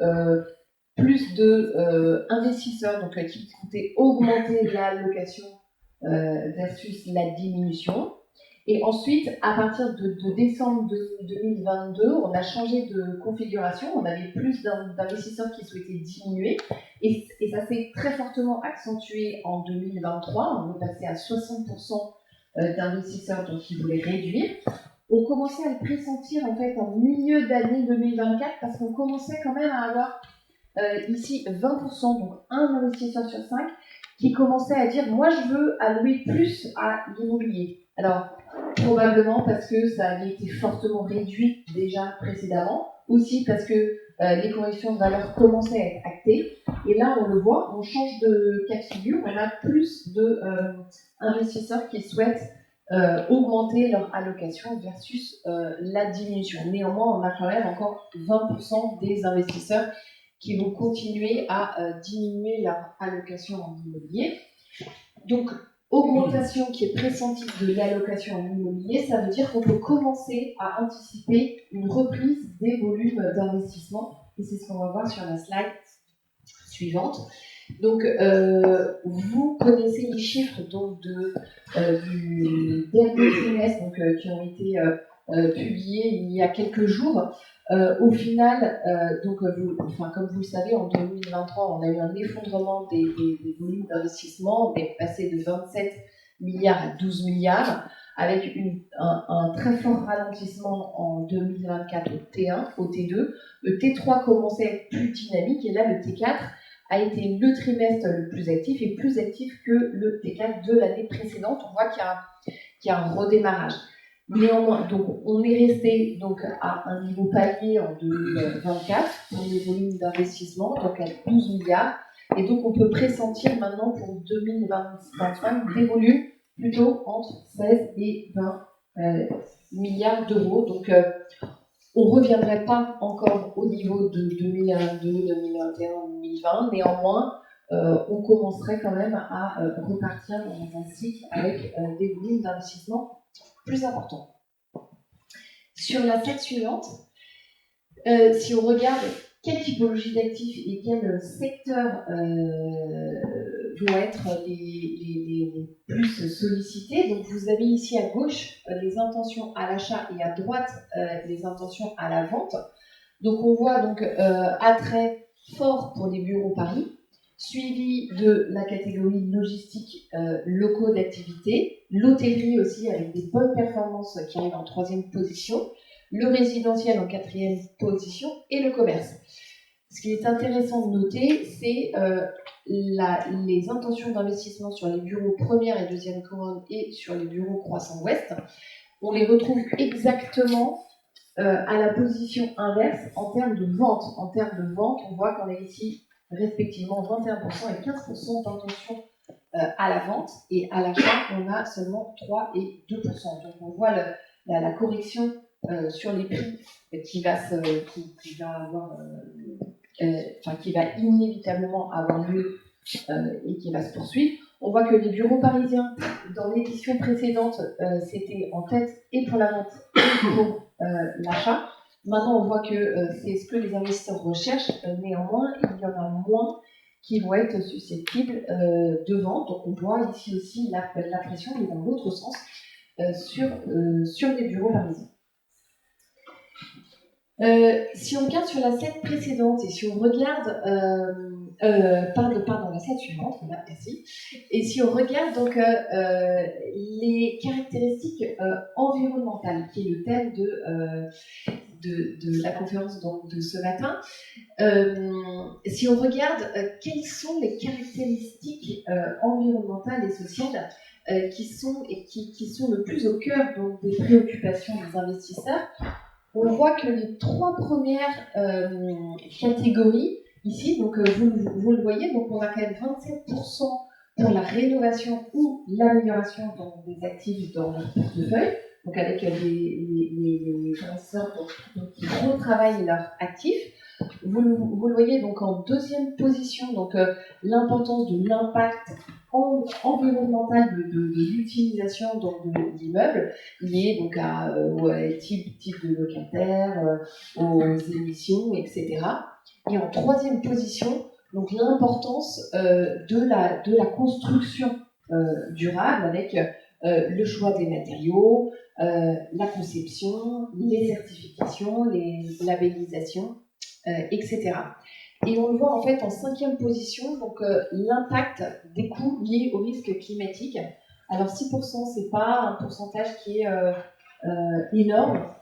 [SPEAKER 7] plus de investisseurs donc, qui comptaient augmenter l'allocation versus la diminution. Et ensuite, à partir de décembre 2022, on a changé de configuration. On avait plus d'investisseurs qui souhaitaient diminuer. Et ça s'est très fortement accentué en 2023. On est passé à 60% d'investisseurs donc, qui voulaient réduire. On commençait à le pressentir en fait en milieu d'année 2024 parce qu'on commençait quand même à avoir ici 20%, donc un investisseur sur 5, qui commençait à dire « moi je veux allouer plus à l'immobilier ». Alors, probablement parce que ça avait été fortement réduit déjà précédemment, aussi parce que les corrections de valeur commençaient à être actées. Et là, on le voit, on change de cas de figure, on a plus d'investisseurs qui souhaitent augmenter leur allocation versus la diminution. Néanmoins, on a quand même encore 20% des investisseurs qui vont continuer à diminuer leur allocation en immobilier. Donc, augmentation qui est pressentie de l'allocation en immobilier, ça veut dire qu'on peut commencer à anticiper une reprise des volumes d'investissement. Et c'est ce qu'on va voir sur la slide suivante. Donc, vous connaissez les chiffres donc, du dernier trimestre donc, qui ont été publiés il y a quelques jours. Au final, donc, comme vous le savez, en 2023, on a eu un effondrement des volumes d'investissement. On est passé de 27 milliards à 12 milliards, avec un très fort ralentissement en 2024 au T1, au T2. Le T3 commençait à être plus dynamique, et là, le T4 a été le trimestre le plus actif, et plus actif que le T4 de l'année précédente. On voit qu'il y a un redémarrage. Néanmoins, donc, on est resté donc, à un niveau palier en 2024 pour les volumes d'investissement, donc à 12 milliards. Et donc, on peut pressentir maintenant pour 2025 des volumes plutôt entre 16 et 20 milliards d'euros. Donc, on ne reviendrait pas encore au niveau de 2022, 2021, 2020. Néanmoins, on commencerait quand même à repartir dans un cycle avec des volumes d'investissement plus important. Sur la slide suivante, si on regarde quelle typologie d'actifs et quels secteurs vont être les plus sollicités, donc vous avez ici à gauche les intentions à l'achat et à droite les intentions à la vente. Donc on voit donc attrait fort pour les bureaux Paris, suivi de la catégorie logistique, locaux d'activité, l'hôtellerie aussi avec des bonnes performances qui arrivent en 3e position, le résidentiel en 4e position et le commerce. Ce qui est intéressant de noter, c'est les intentions d'investissement sur les bureaux première et deuxième couronne et sur les bureaux croissant ouest. On les retrouve exactement à la position inverse en termes de vente. En termes de vente, on voit qu'on a ici respectivement 21% et 15% d'intention à la vente, et à l'achat, on a seulement 3 et 2%. Donc on voit la correction sur les prix qui va inévitablement avoir lieu et qui va se poursuivre. On voit que les bureaux parisiens, dans l'édition précédente, c'était en tête et pour la vente et pour l'achat. Maintenant, on voit que c'est ce que les investisseurs recherchent. Néanmoins, il y en a moins qui vont être susceptibles de vente. Donc, on voit ici aussi la pression, mais dans l'autre sens, sur les bureaux parisiens. Si on regarde sur la slide précédente et si on regarde, pardon, la slide suivante, voilà, merci. Et si on regarde donc les caractéristiques environnementales, qui est le thème de la conférence donc, de ce matin, si on regarde quelles sont les caractéristiques environnementales et sociales qui sont le plus au cœur donc, des préoccupations des investisseurs, on voit que les trois premières catégories ici, donc vous le voyez, donc on a quand même 27% pour la rénovation ou l'amélioration des actifs dans leur portefeuille, donc avec les investisseurs qui retravaillent leurs actifs. Vous le voyez donc en deuxième position, donc l'importance de l'impact environnemental de l'utilisation de l'immeuble lié donc au type de locataire, aux émissions, etc. Et en troisième position, donc l'importance de la construction durable avec le choix des matériaux, la conception, les certifications, les labellisations, etc. Et on le voit en fait en cinquième position, donc l'impact des coûts liés au risque climatique. Alors 6%, c'est pas un pourcentage qui est énorme.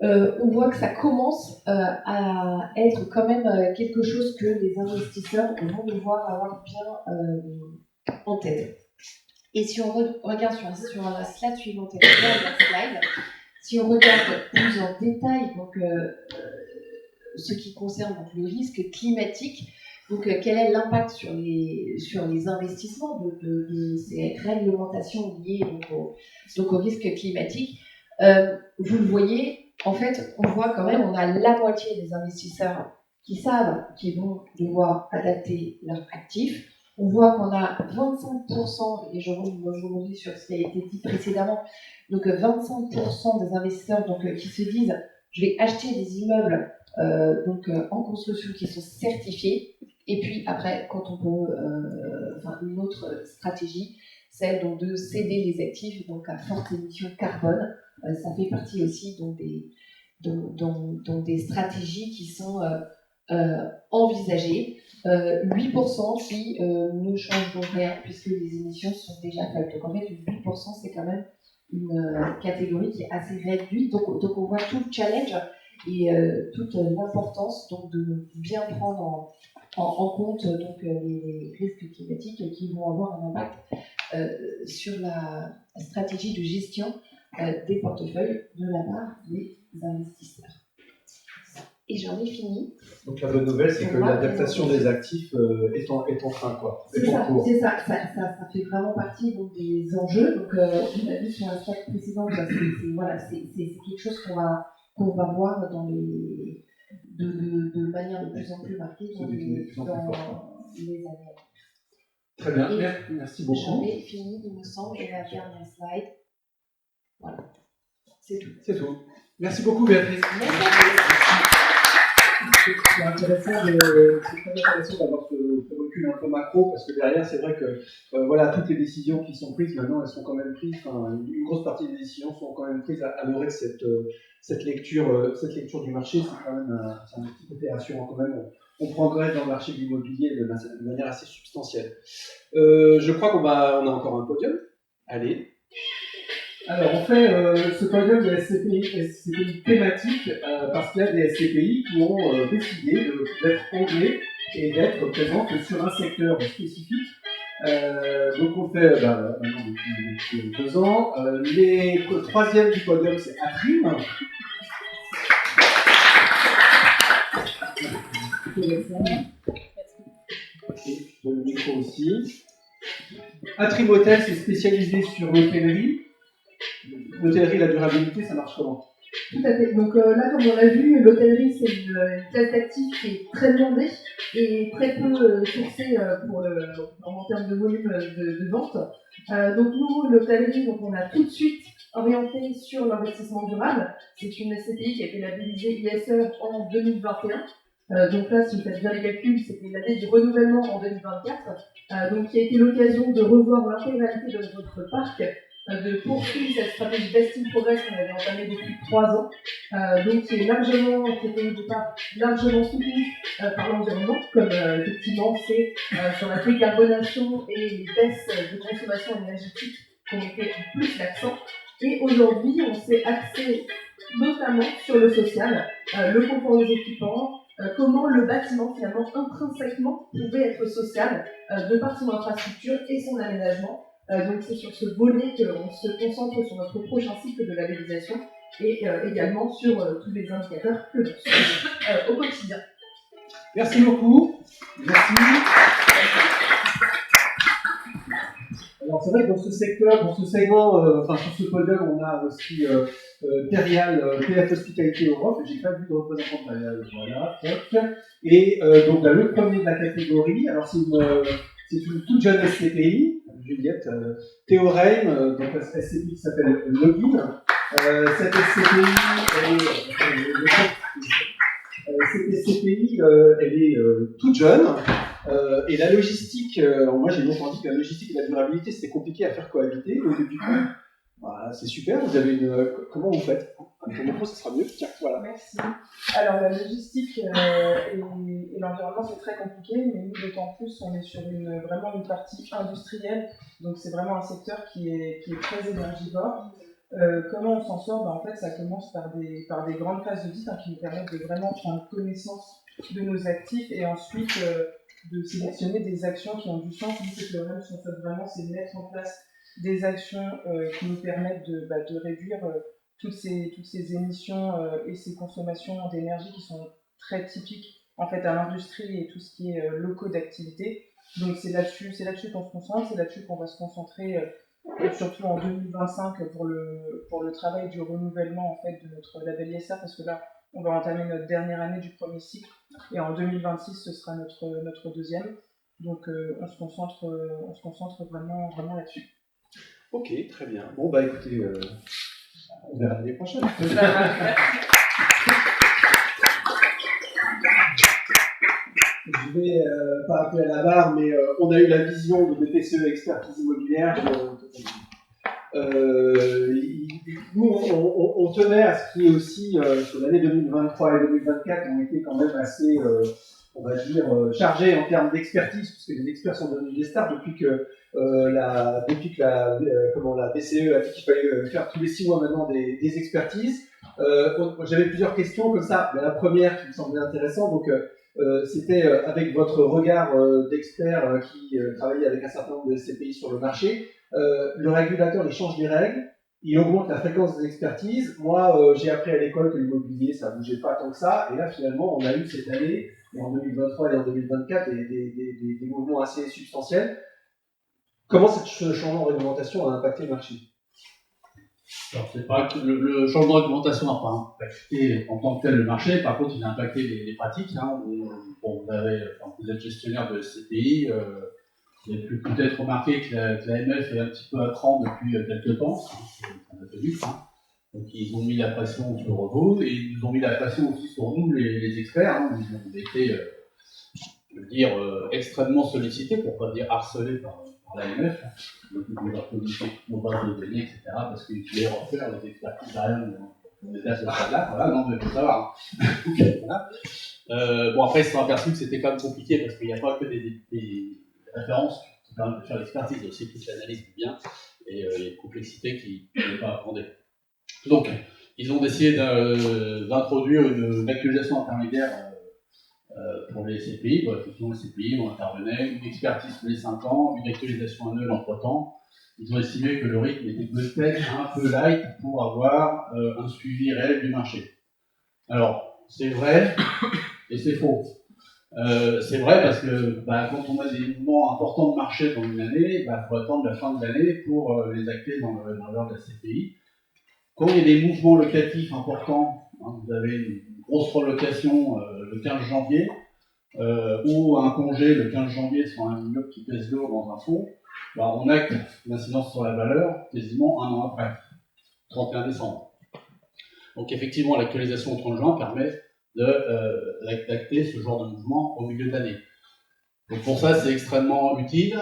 [SPEAKER 7] On voit que ça commence à être quand même quelque chose que les investisseurs vont devoir avoir bien en tête. Et si on regarde sur la slide suivante, si on regarde plus en détail donc, ce qui concerne donc, le risque climatique, donc quel est l'impact sur les investissements de ces réglementations liées donc au risque climatique. Vous le voyez, en fait, on voit quand même, on a la moitié des investisseurs qui savent qu'ils vont devoir adapter leurs actifs. On voit qu'on a 25%, et je rebondis sur ce qui a été dit précédemment, donc 25% des investisseurs donc, qui se disent je vais acheter des immeubles en construction qui sont certifiés. Et puis après, quand on peut, une autre stratégie, celle donc, de céder les actifs donc, à forte émission carbone. Ça fait partie aussi donc, des stratégies qui sont envisagées. 8% qui ne changent donc rien puisque les émissions sont déjà faibles. Donc en fait, 8% c'est quand même une catégorie qui est assez réduite. Donc on voit tout le challenge et toute l'importance donc, de bien prendre en compte donc, les risques climatiques qui vont avoir un impact sur la stratégie de gestion des portefeuilles de la part des investisseurs. Et j'en ai fini.
[SPEAKER 1] Donc la bonne nouvelle, c'est que l'adaptation des actifs est en train, quoi.
[SPEAKER 7] C'est ça, ça fait vraiment partie donc, des enjeux. Donc, on a vu sur la slide précédente, c'est quelque chose qu'on va voir de manière de plus en plus marquée dans les années.
[SPEAKER 1] Très bien, merci beaucoup.
[SPEAKER 7] J'en ai fini, il me semble, et la dernière slide. Voilà, c'est tout.
[SPEAKER 1] C'est tout. Merci beaucoup, Béatrice. C'est intéressant d'avoir ce recul un peu macro, parce que derrière, c'est vrai que toutes les décisions qui sont prises maintenant, elles sont quand même prises. Une grosse partie des décisions sont quand même prises à l'orée de cette lecture du marché. C'est quand même un petit côté rassurant quand même. On progresse dans le marché de l'immobilier de manière assez substantielle. Je crois qu'on a encore un podium. Allez. Alors, on fait ce podium de SCPI thématique parce qu'il y a des SCPI qui ont décidé d'être anglais et d'être présents sur un secteur spécifique. Donc, on fait maintenant depuis 2 ans. Le troisième du podium, c'est Atrim. Et le micro aussi. Atrim Hotel, c'est spécialisé sur l'hôtellerie. L'hôtellerie, la durabilité, ça marche comment?
[SPEAKER 8] Tout à fait. Donc là, comme on l'a vu, l'hôtellerie, c'est une classe d'actifs qui est très demandée et très peu sourcée en termes de volume de vente. Donc nous, l'hôtellerie, donc on a tout de suite orienté sur l'investissement durable. C'est une SCPI qui a été labellisée ISE en 2021. Donc là, si vous faites bien les calculs, c'était l'année du renouvellement en 2024. Donc qui a été l'occasion de revoir l'intégralité de notre parc, de poursuivre cette stratégie Best in Progress qu'on avait entamée depuis 3 ans, donc qui était au départ largement soutenue par l'environnement, comme effectivement c'est sur la décarbonation et les baisses de consommation énergétique qu'on mettait plus l'accent. Et aujourd'hui, on s'est axé notamment sur le social, le confort des occupants, comment le bâtiment finalement intrinsèquement pouvait être social de par son infrastructure et son aménagement. Donc c'est sur ce volet qu'on se concentre sur notre prochain cycle de labellisation et également sur tous les indicateurs que l'on suit au quotidien.
[SPEAKER 1] Merci beaucoup. Merci. Alors c'est vrai que dans ce secteur, dans ce segment, sur ce podium, on a aussi Terial, PF Hospitalité Europe. J'ai pas vu de représentant de Terial, voilà. Et donc le premier de la catégorie. Alors c'est une toute jeune SCPI, Juliette Théorème, donc la SCPI qui s'appelle Login. Cette SCPI, elle est toute jeune. Et la logistique, moi j'ai longtemps dit que la logistique et la durabilité c'était compliqué à faire cohabiter. Au début, voilà, c'est super, vous avez comment vous faites? Pour le coup, ça sera mieux. Tiens, voilà.
[SPEAKER 9] Merci. Alors la logistique et l'environnement c'est très compliqué, mais nous d'autant plus on est sur vraiment une partie industrielle, donc c'est vraiment un secteur qui est très énergivore. Comment on s'en sort? En fait ça commence par des grandes phases d'audit qui nous permettent de vraiment prendre connaissance de nos actifs et ensuite de sélectionner des actions qui ont du sens. Nous, ce que le REM souhaite vraiment, c'est de mettre en place des actions qui nous permettent de réduire toutes ces émissions et ces consommations d'énergie qui sont très typiques en fait à l'industrie et tout ce qui est locaux d'activité. Donc c'est là-dessus qu'on se concentre, c'est là-dessus qu'on va se concentrer surtout en 2025 pour le travail du renouvellement en fait de notre label ISR, parce que là on va entamer notre dernière année du premier cycle et en 2026 ce sera notre deuxième. Donc on se concentre vraiment là-dessus.
[SPEAKER 1] Ok, très bien. Bon bah écoutez, on verra l'année prochaine. Je vais pas appeler à la barre, mais on a eu la vision de BPCE Expertise Immobilière. Nous, on tenait à ce qui est aussi, sur l'année 2023 et 2024, on était quand même assez, on va dire, chargés en termes d'expertise, puisque les experts sont devenus des stars depuis que la BCE a dit qu'il fallait faire tous les 6 mois maintenant des expertises. J'avais plusieurs questions comme ça, mais la première qui me semblait intéressante, donc c'était avec votre regard d'expert qui travaillait avec un certain nombre de SCPI sur le marché. Le régulateur il change les règles, il augmente la fréquence des expertises. Moi, j'ai appris à l'école que l'immobilier ça bougeait pas tant que ça, et là finalement on a eu cette année, et en 2023 et en 2024, des mouvements assez substantiels. Comment ce changement de réglementation a impacté le marché?
[SPEAKER 10] Alors, c'est pas que le changement de réglementation n'a pas impacté en tant que tel le marché, par contre il a impacté les pratiques. Bon, vous êtes gestionnaire de SCPI, vous avez pu peut-être remarquer que l'AMF est un petit peu à cran depuis quelques temps, c'est un peu vite. Donc ils ont mis la pression sur vous et ils nous ont mis la pression aussi sur nous les experts. Ils ont été, je veux dire, extrêmement sollicités, pour pas dire harcelés par l'AMF, donc ils ont leur communiqué nos bases de données, etc., parce qu'ils voulaient refaire les expertises derrière. On était à ce stade-là, voilà, non, mais il faut savoir. Voilà. Bon, après, ils se sont aperçus que c'était quand même compliqué, parce qu'il n'y a pas que des références qui permettent de faire l'expertise, il y a aussi toute l'analyse du bien, et il y a une complexité qui n'est pas appréhendée. Donc, ils ont décidé d'introduire une actualisation intermédiaire pour les SCPI. Bon, effectivement, les SCPI, on intervenait, une expertise tous les 5 ans, une actualisation annuelle entre-temps. Ils ont estimé que le rythme était peut-être un peu light pour avoir un suivi réel du marché. Alors, c'est vrai et c'est faux. C'est vrai parce que quand on a des mouvements importants de marché dans une année, il faut attendre la fin de l'année pour les acter dans l'heure de la CPI. quand il y a des mouvements locatifs importants, hein, vous avez une grosse relocation le 15 janvier, ou un congé le 15 janvier sur un immeuble qui pèse lourd dans un fonds, bah, on acte l'incidence sur la valeur quasiment un an après, 31 décembre. Donc effectivement, l'actualisation au 30 juin permet d'acter ce genre de mouvement au milieu de l'année. Donc pour ça, c'est extrêmement utile.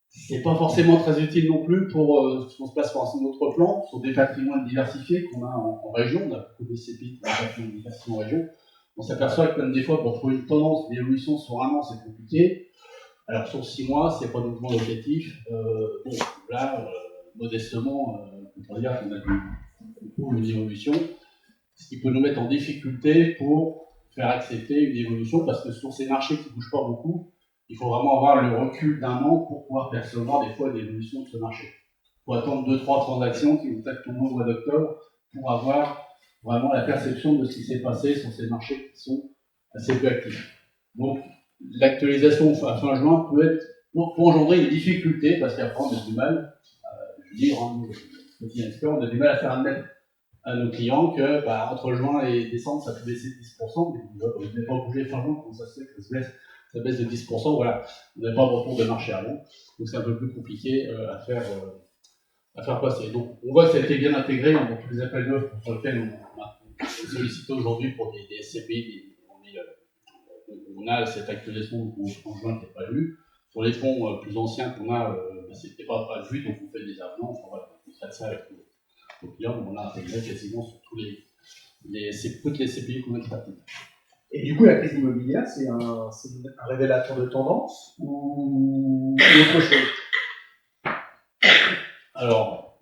[SPEAKER 10] C'est pas forcément très utile non plus pour si on se place sur un autre plan, sur des patrimoines diversifiés qu'on a en région. On a beaucoup de SCPI qui ont des patrimoines diversifiés en région. On s'aperçoit que même des fois, pour trouver une tendance d'évolution sur un an, c'est compliqué. Alors sur 6 mois, c'est pas de mouvement locatif. Bon, là, modestement, on peut dire qu'on a une évolution, ce qui peut nous mettre en difficulté pour faire accepter une évolution, parce que sur ces marchés qui ne bougent pas beaucoup, il faut vraiment avoir le recul d'un an pour pouvoir percevoir des fois l'évolution de ce marché. Il faut attendre 2-3 transactions qui vont être tombées au mois d'octobre pour avoir vraiment la perception de ce qui s'est passé sur ces marchés qui sont assez peu actifs. Donc l'actualisation à fin juin peut engendrer une difficulté, parce qu'après on a du mal, je veux dire, hein, on a du mal à faire admettre à nos clients que entre juin et décembre ça peut baisser de 10%, mais vous n'avez pas bougé fin juin, comment ça se fait que ça baisse de 10%, voilà, vous n'avez pas de retour de marché avant, donc c'est un peu plus compliqué à faire passer. Donc on voit que ça a été bien intégré dans tous les appels d'offres sur lesquels on a sollicité aujourd'hui pour des SCPI, on a cette actualisation en juin qui n'est pas vue. Sur les fonds plus anciens qu'on a, c'était pas vu, donc on fait des avenants, enfin, voilà, on traite ça avec nos clients, on a intégré quasiment sur toutes les SCPI qu'on a traitées.
[SPEAKER 1] Et du coup, la crise immobilière, c'est un révélateur de tendance ou autre chose?
[SPEAKER 10] Alors,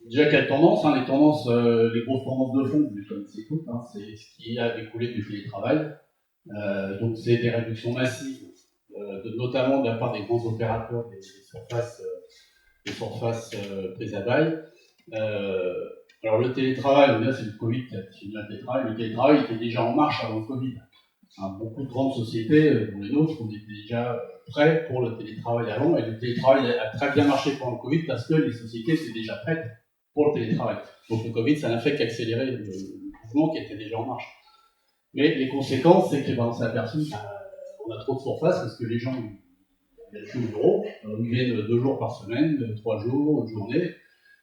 [SPEAKER 10] déjà quelle tendance, hein, les grosses tendances de fond, vous les connaissez toutes, hein, c'est ce qui a découlé du télétravail. Donc c'est des réductions massives, notamment de la part des grands opérateurs des surfaces prises à bail. Alors le télétravail, là c'est le Covid qui a fini le télétravail. Le télétravail était déjà en marche avant le Covid. Hein, beaucoup de grandes sociétés, dont les nôtres, on était déjà prêts pour le télétravail avant, et le télétravail a très bien marché pendant le Covid parce que les sociétés étaient déjà prêtes pour le télétravail. Donc le Covid, ça n'a fait qu'accélérer le mouvement qui était déjà en marche. Mais les conséquences, c'est qu'on s'est aperçu qu'on a trop de surface parce que les gens viennent plus au bureau, ils viennent 2 jours par semaine, 3 jours, une journée,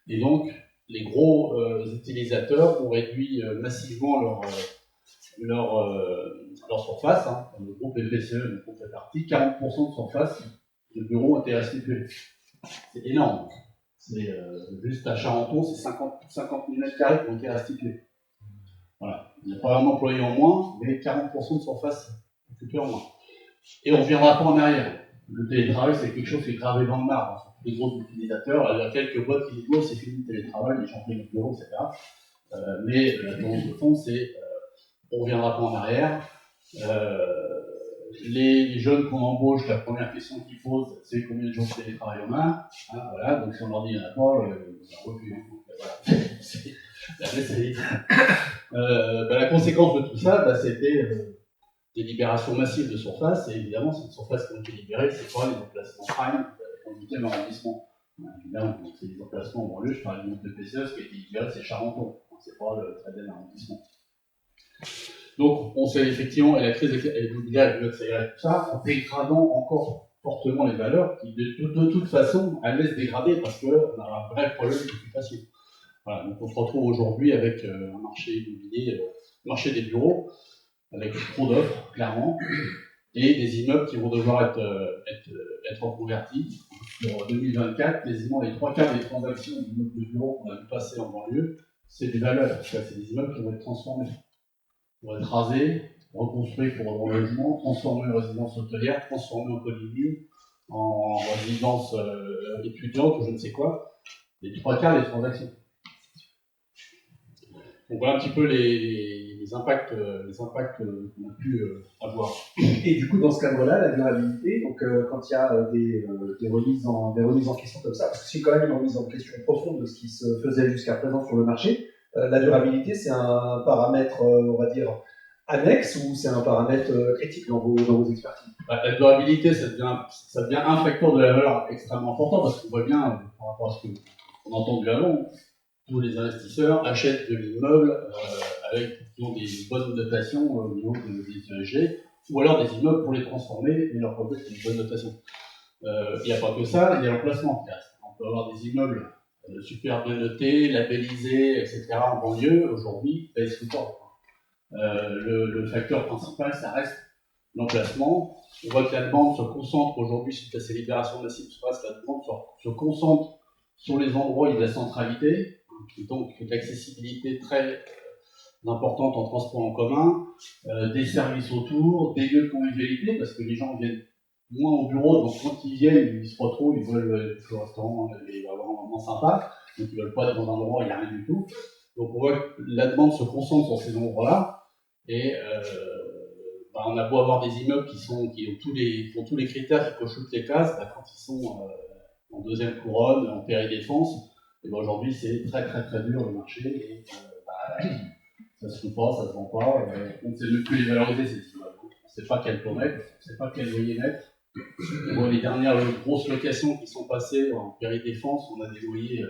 [SPEAKER 10] et donc les gros utilisateurs ont réduit massivement leur surface. Hein. Le groupe PPCE, dont on fait partie, 40% de surface de bureaux ont été restitués. C'est énorme. C'est juste à Charenton, c'est 50 000 m² qui ont été restitués. Voilà. Il n'y a pas un employé en moins, mais 40% de surface occupée en moins. Et on ne reviendra pas en arrière. Le télétravail, c'est quelque chose qui est gravé dans le marbre. Hein. Les gros utilisateurs, il y a quelques boîtes qui disent c'est fini le télétravail, les gens payent le bureau, etc. Mais la tendance de fond, c'est on ne reviendra pas en arrière. Les jeunes qu'on embauche, la première question qu'ils posent, c'est combien de jours de télétravail on a. Hein, voilà. Donc si on leur dit il n'y en a pas, on a refusé. Voilà. La conséquence de tout ça, c'était des libérations massives de surface, et évidemment, cette surface qui ont été libérées, c'est pas les emplacements prime, comme du 8e arrondissement. Évidemment, c'est des emplacements en banlieue, je parle du groupe de PCE, ce qui a été libéré, c'est Charenton, c'est pas le 13e arrondissement. Donc, on sait effectivement, et la crise immobilière a accéléré tout ça, en dégradant encore fortement les valeurs, qui de toute façon, elles laissent dégrader parce qu'on a un vrai problème d'occupation. Voilà, donc on se retrouve aujourd'hui avec un marché immobilier, marché des bureaux, avec trop d'offres, clairement, et des immeubles qui vont devoir être reconvertis. Pour 2024, quasiment les 3/4 des transactions d'immeubles de bureaux qu'on a vu passer en banlieue, c'est des valeurs, c'est des immeubles qui vont être transformés. Ils vont être rasés, reconstruits pour un logement, transformés en résidence hôtelière, transformés en colibri, en résidence étudiante ou je ne sais quoi. Les 3/4 des transactions. Donc voilà un petit peu les impacts qu'on a pu avoir.
[SPEAKER 1] Et du coup, dans ce cadre-là, la durabilité, donc quand il y a des remises en question comme ça, parce que c'est quand même une remise en question profonde de ce qui se faisait jusqu'à présent sur le marché, la durabilité, c'est un paramètre, on va dire, annexe, ou c'est un paramètre critique dans vos expertises?
[SPEAKER 10] La durabilité, ça devient un facteur de la valeur extrêmement important, parce qu'on voit bien, par rapport à ce qu'on a entendu avant, tous les investisseurs achètent de l'immeuble avec des bonnes notations au niveau des ESG, ou alors des immeubles pour les transformer et leur proposer une bonne notation. Il n'y a pas que ça, il y a l'emplacement qui reste. On peut avoir des immeubles super bien notés, labellisés, etc. en banlieue, aujourd'hui, pèsent tout le temps. Le facteur principal, ça reste l'emplacement. On voit que la demande se concentre aujourd'hui, suite à ces libérations massives, la demande se concentre sur les endroits où il y a de la centralité, donc l'accessibilité très importante en transport en commun, des services autour, des lieux de convivialité, parce que les gens viennent moins au bureau, donc quand ils viennent, ils se retrouvent, ils veulent aller au restaurant, ils veulent avoir un moment sympa, donc ils veulent pas être dans un endroit où il n'y a rien du tout. Donc on voit que la demande se concentre sur ces endroits-là, et on a beau avoir des immeubles qui ont tous les critères qui cochent toutes les cases, quand ils sont en deuxième couronne, en péridéfense, et aujourd'hui c'est très très très dur le marché, et ça se trouve pas, ça se vend pas, on ne sait même plus les valoriser ces immeubles. On ne sait pas quel taux mettre, on ne sait pas quel loyer mettre. Bon, les dernières grosses locations qui sont passées en péridéfense, on a des loyers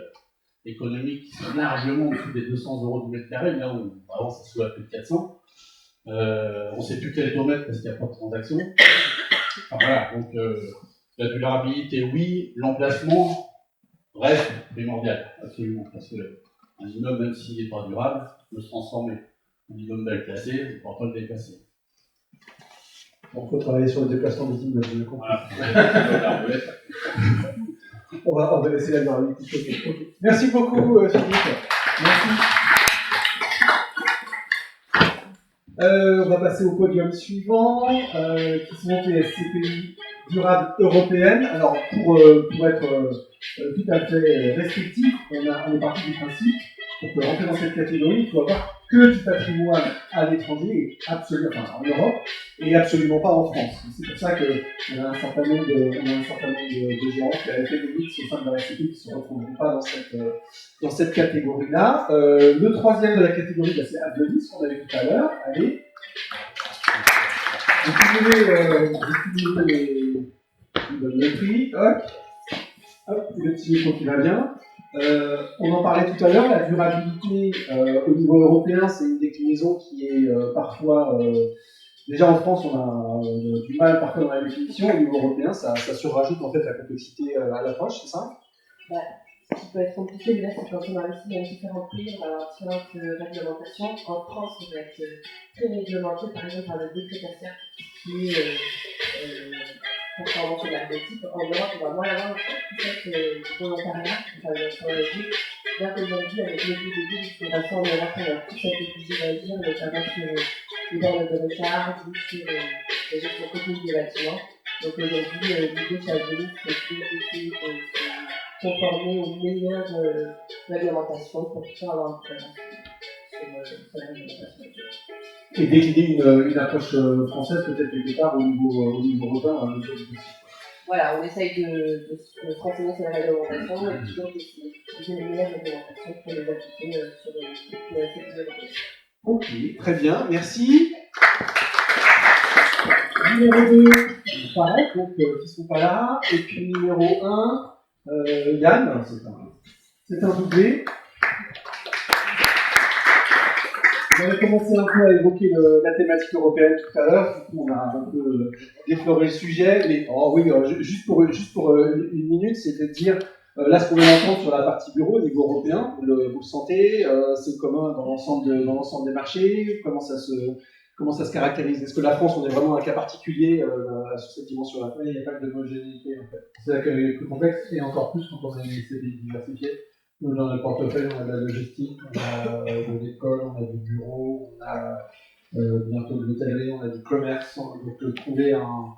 [SPEAKER 10] économiques qui sont largement au-dessus des 200 € du mètre carré, là où avant ça se louait à plus de 400. On ne sait plus quel taux mettre parce qu'il n'y a pas de transaction. Enfin, voilà, donc la durabilité, oui, l'emplacement reste primordial, absolument, parce qu'un immeuble, même s'il n'est pas durable, peut se transformer. Un immeuble mal classé, on ne pourra pas le déplacer.
[SPEAKER 1] Donc, il faut travailler sur le déplacement des immeubles, je comprends.
[SPEAKER 10] Voilà.
[SPEAKER 1] On va laisser la durabilité. Okay. Merci beaucoup, Philippe. Merci. On va passer au podium suivant, qui sont les SCPI durables européennes. Alors, pour être tout à fait restrictif, on est parti du principe, pour rentrer dans cette catégorie, il faut avoir que du patrimoine à l'étranger, en Europe, et absolument pas en France. C'est pour ça qu'on a un certain nombre de géants qui avaient fait des mix au sein de la RCP qui ne se retrouveront pas dans cette catégorie-là. Le troisième de la catégorie, c'est Abdelis, qu'on a vu tout à l'heure. Allez. Vous pouvez le prix. Hop, le petit micro qui va bien. On en parlait tout à l'heure, la durabilité au niveau européen, c'est une déclinaison qui est parfois... déjà en France, on a du mal parfois dans la définition. Au niveau européen, ça surrajoute en fait la complexité à l'approche, c'est ça?
[SPEAKER 7] Ce qui peut être compliqué, déjà, c'est quand on investit dans différents pays, on va avoir différentes réglementations. En France, on va être très réglementé, par exemple, par le décret tertiaire qui est conformément à l'algorithme. En Europe, on va moins avoir cette volontariat, enfin, bien qu'aujourd'hui, avec le début d'exploration en Europe, on a tout cet épisode à dire, notamment sur les bornes de recharge ou sur la gestion technique des bâtiments. Donc aujourd'hui, l'idée chez Abdelis, c'est d'essayer de conformer aux meilleures réglementations pour pouvoir avoir un présent sur la réglementation.
[SPEAKER 1] Et décliner une approche française peut-être quelque part au niveau européen.
[SPEAKER 7] Voilà, on essaye de se renseigner sur la réglementation et toujours d'essayer d'utiliser les meilleures réglementations pour les appliquer sur les secteurs européens.
[SPEAKER 1] Ok, très bien, merci. Numéro 2, pareil, donc qui ne sont pas là. Et puis numéro 1, Yann, c'est un doublé. Vous avez commencé un peu à évoquer la thématique européenne tout à l'heure, du coup on a un peu défloré le sujet, mais juste pour une minute, c'est de dire, là ce qu'on vient d'entendre sur la partie bureau au niveau européen, vous le sentez, c'est commun dans l'ensemble des marchés, comment ça se caractérise? Est-ce que la France, on est vraiment un cas particulier sur cette dimension-là?
[SPEAKER 3] Oui, il n'y a pas d'homogénéité en fait. C'est là qu'elle est plus complexe, et encore plus quand on a une SCPI diversifiée. Nous, dans le portefeuille, on a de la logistique, on a de l'école, on a du bureau, on a bientôt de l'hôtellerie, on a du commerce. Donc, trouver un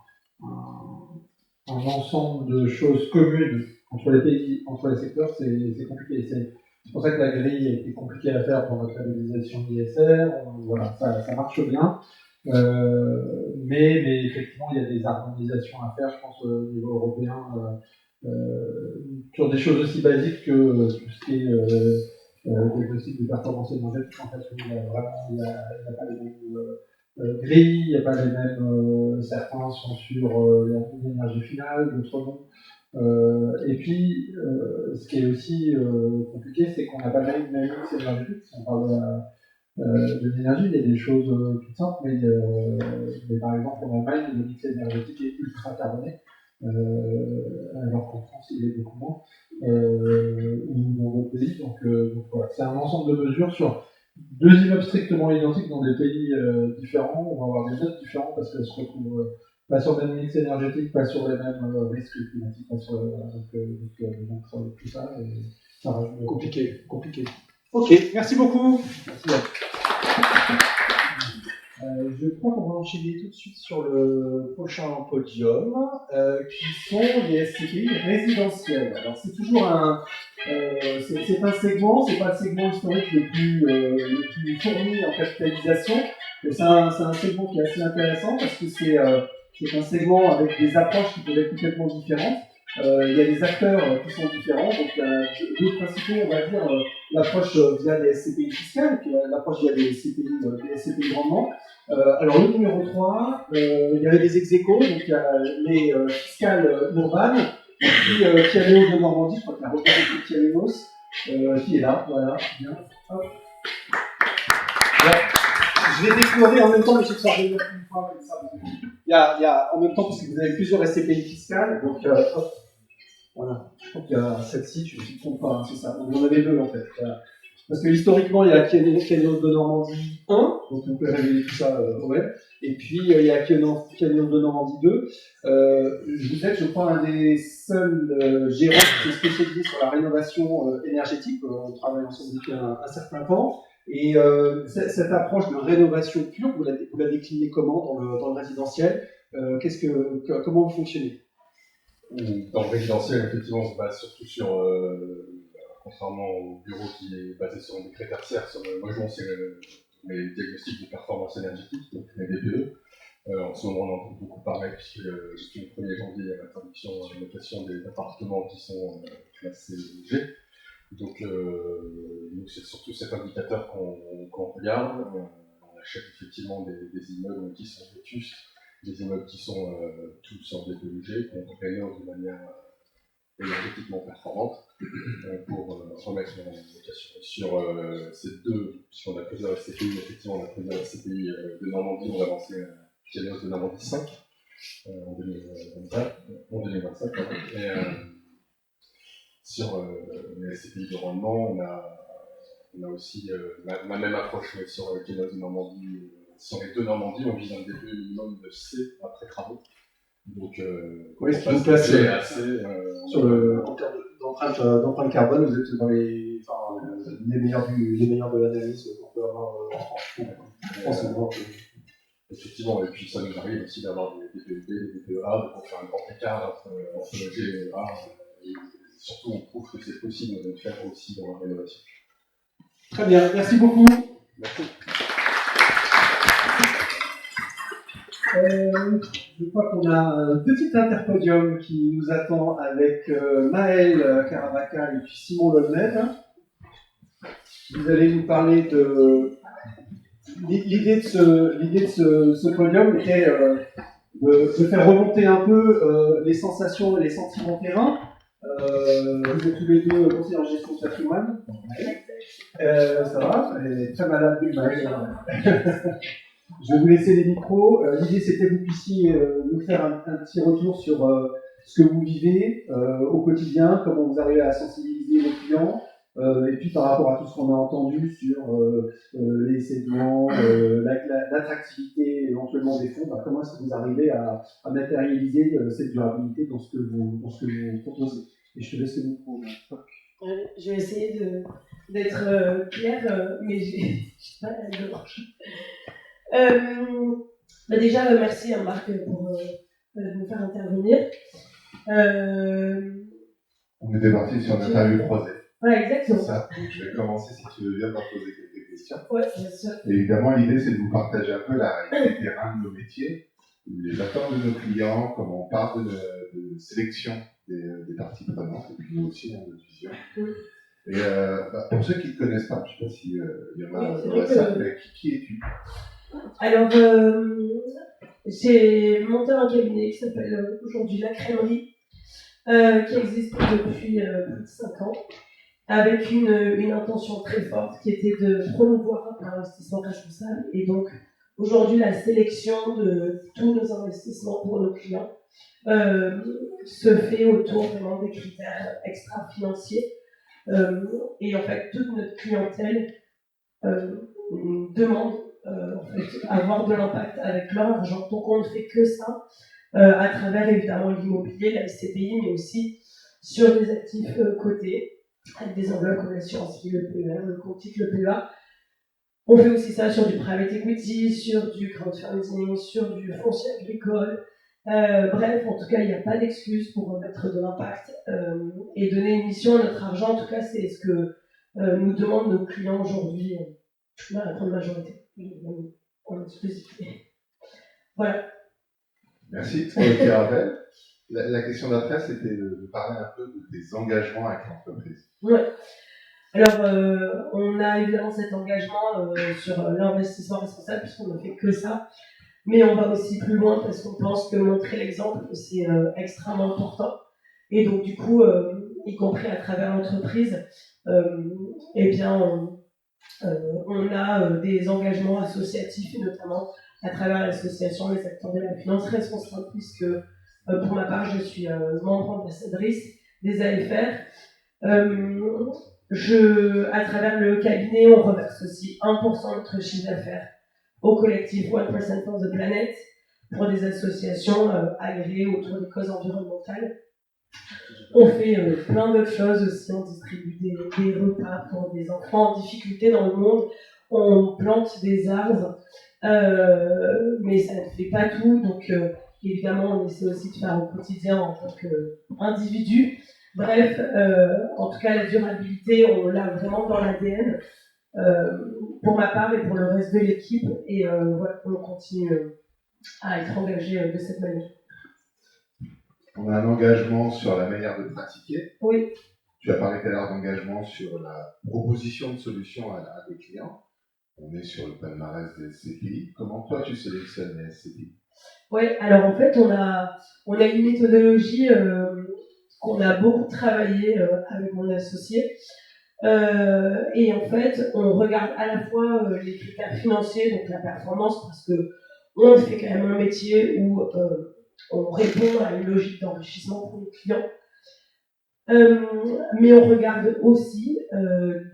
[SPEAKER 3] ensemble de choses communes entre les pays, entre les secteurs, c'est compliqué. C'est pour ça que la grille a été compliquée à faire pour notre labellisation ISR. Voilà, ça marche bien. Mais effectivement, il y a des harmonisations à faire, je pense, au niveau européen, sur des choses aussi basiques que tout ce qui est diagnostic de performance énergétique. En fait, il n'y a pas les mêmes grilles, il n'y a pas les mêmes. Certains sont sur l'énergie finale, d'autres non. Et puis, ce qui est aussi compliqué, c'est qu'on n'a pas le même mix énergétique. Si on parle de l'énergie, il y a des choses toutes simples, mais par exemple en Allemagne, le mix énergétique est ultra carboné, alors qu'en France, il est beaucoup moins, ou dans d'autres pays. Donc voilà, c'est un ensemble de mesures sur 2 immeubles strictement identiques dans des pays différents. On va avoir des notes différentes parce qu'elles se retrouvent pas sur le même mix énergétique, pas sur les mêmes risques climatiques, pas sur donc tout ça, et ça rajoute
[SPEAKER 1] Compliqué. Ok, merci beaucoup. Merci. Je crois qu'on va enchaîner tout de suite sur le prochain podium, qui sont les SCPI résidentiels. Alors c'est toujours c'est un segment, c'est pas le segment historique le plus fourni en capitalisation, mais c'est un segment qui est assez intéressant parce que c'est un segment avec des approches qui peuvent être complètement différentes. Il y a des acteurs qui sont différents, donc il y a deux principaux, on va dire, l'approche via des SCPI fiscales, et puis l'approche via des SCPI de rendement. Alors le numéro 3, il y avait des ex-échos, donc il y a les fiscales urbaines, et puis Kialéos de Normandie, je crois qu'il y a un représentant de Kialéos, qui est là, voilà, bien. Hop. Voilà. Je vais découvrir en même temps, mais je vais faire une fois comme ça. Il y a en même temps, parce que vous avez plusieurs SCPI fiscales, donc hop. Voilà, je crois qu'il y a celle-ci, je ne me trompe pas, c'est ça. On en avait 2 en fait. Voilà. Parce que historiquement, il y a Kialéos de Normandie 1, donc on peut révéler tout ça au web. Et puis il y a Kialéos de Normandie 2. Vous êtes, je crois, un des seuls gérants qui est spécialisé sur la rénovation énergétique. On travaille ensemble depuis un certain temps. Et cette approche de rénovation pure, vous la déclinez comment dans le résidentiel? Comment vous fonctionnez?
[SPEAKER 11] Dans le résidentiel, effectivement, on se base surtout sur, contrairement au bureau qui est basé sur un décret tertiaire, sur le logement, c'est les diagnostics de performance énergétique, donc les DPE. En ce moment, on en entend beaucoup parler, puisque depuis le 1er janvier, il y a l'interdiction de location des appartements qui sont classés G. Donc, nous, c'est surtout cet indicateur qu'on regarde. On achète effectivement des immeubles qui sont vétustes, des immeubles qui sont tous en DPEG, qu'on rénove de manière énergétiquement performante pour remettre en location. Sur ces deux, puisqu'on a plusieurs SCPI, effectivement, on a plusieurs SCPI de Normandie, on va lancer Kialéos de Normandie 5 en 2025. Et sur les SCPI de rendement, on a aussi la même approche, mais sur Kialéos de Normandie. Sur les 2 Normandies, on vise un DPE minimum de C après travaux. Donc,
[SPEAKER 1] oui, ce qui vous place sur en termes d'empreinte carbone, vous êtes dans les meilleurs de l'analyse qu'on peut avoir en France.
[SPEAKER 11] Effectivement, et puis ça nous arrive aussi d'avoir des DPEB, des DPEA, pour faire un grand écart entre le G et le A. Et surtout, on prouve que c'est possible de le faire aussi dans la rénovation.
[SPEAKER 1] Très bien, merci beaucoup.
[SPEAKER 11] Merci.
[SPEAKER 1] Je crois qu'on a un petit interpodium qui nous attend avec Maël Caravaca et puis Simon Lolnet. Vous allez nous parler de... L'idée de ce podium était de faire remonter un peu les sensations et les sentiments terrain. Vous êtes tous les 2 conseillers en gestion de patrimoine. Ça va, elle est très malade, Maël. Je vais vous laisser les micros. L'idée, c'était que vous puissiez nous faire un petit retour sur ce que vous vivez au quotidien, comment vous arrivez à sensibiliser vos clients, et puis par rapport à tout ce qu'on a entendu sur les segments, l'attractivité éventuellement des fonds, comment est-ce que vous arrivez à matérialiser cette durabilité dans ce que vous proposez. Et je te laisse le micro.
[SPEAKER 12] Je vais essayer d'être claire, mais j'ai pas la gorge. Déjà, merci à Marc pour nous faire intervenir.
[SPEAKER 13] On était parti sur une interview croisée.
[SPEAKER 12] Ouais, exactement.
[SPEAKER 13] C'est ça. Donc, je vais commencer, si tu veux bien, par poser quelques questions.
[SPEAKER 12] Ouais, bien sûr.
[SPEAKER 13] Et évidemment, l'idée, c'est de vous partager un peu la réalité terrain de nos métiers, les attentes de nos clients, comment on parle de sélection des parties prenantes, et puis nous aussi, dans notre vision. Et pour ceux qui ne te connaissent pas, je ne sais pas s'il y en a dans la salle, mais qui es-tu?
[SPEAKER 12] Alors, j'ai monté un cabinet qui s'appelle aujourd'hui La Crèmerie, qui existe depuis plus de 5 ans, avec une intention très forte qui était de promouvoir l'investissement responsable. Et donc, aujourd'hui, la sélection de tous nos investissements pour nos clients se fait autour vraiment des critères extra-financiers. Et en fait, toute notre clientèle demande en fait, avoir de l'impact avec leur argent. Donc, on ne fait que ça à travers évidemment l'immobilier, la SCPI, mais aussi sur des actifs cotés, avec des enveloppes comme l'assurance vie, le PER, le compte le PEA. On fait aussi ça sur du private equity, sur du crowdfunding, sur du foncier agricole. Bref, en tout cas, il n'y a pas d'excuse pour mettre de l'impact et donner une mission à notre argent. En tout cas, c'est ce que nous demandent nos clients aujourd'hui, dans la grande majorité, en exclusivité. Voilà.
[SPEAKER 13] Merci pour le petit rappel. La question d'après, c'était de parler un peu de tes engagements avec l'entreprise.
[SPEAKER 12] Ouais. Alors, on a évidemment cet engagement sur l'investissement responsable, puisqu'on ne fait que ça. Mais on va aussi plus loin parce qu'on pense que montrer l'exemple, c'est extrêmement important. Et donc, du coup, y compris à travers l'entreprise, eh bien, on a des engagements associatifs, notamment à travers l'association des acteurs de la finance responsable, puisque pour ma part, je suis membre ambassadrice des AFR. À travers le cabinet, on reverse aussi 1% de notre chiffre d'affaires au collectif 1% for the Planet pour des associations agréées autour des causes environnementales. On fait plein d'autres choses aussi, on distribue des repas pour des enfants en difficulté dans le monde, on plante des arbres, mais ça ne fait pas tout, donc évidemment on essaie aussi de faire au quotidien en tant qu'individu. Bref, en tout cas la durabilité, on l'a vraiment dans l'ADN, pour ma part et pour le reste de l'équipe, et voilà, on continue à être engagé de cette manière.
[SPEAKER 13] On a un engagement sur la manière de pratiquer.
[SPEAKER 12] Oui.
[SPEAKER 13] Tu as parlé tout à l'heure d'engagement sur la proposition de solutions à des clients. On est sur le palmarès des SCPI. Comment toi tu sélectionnes les SCPI?
[SPEAKER 12] Oui, alors en fait on a une méthodologie qu'on a beaucoup travaillé avec mon associé. Et en fait, on regarde à la fois les critères financiers, donc la performance, parce que on fait quand même un métier où on répond à une logique d'enrichissement pour les clients. Mais on regarde aussi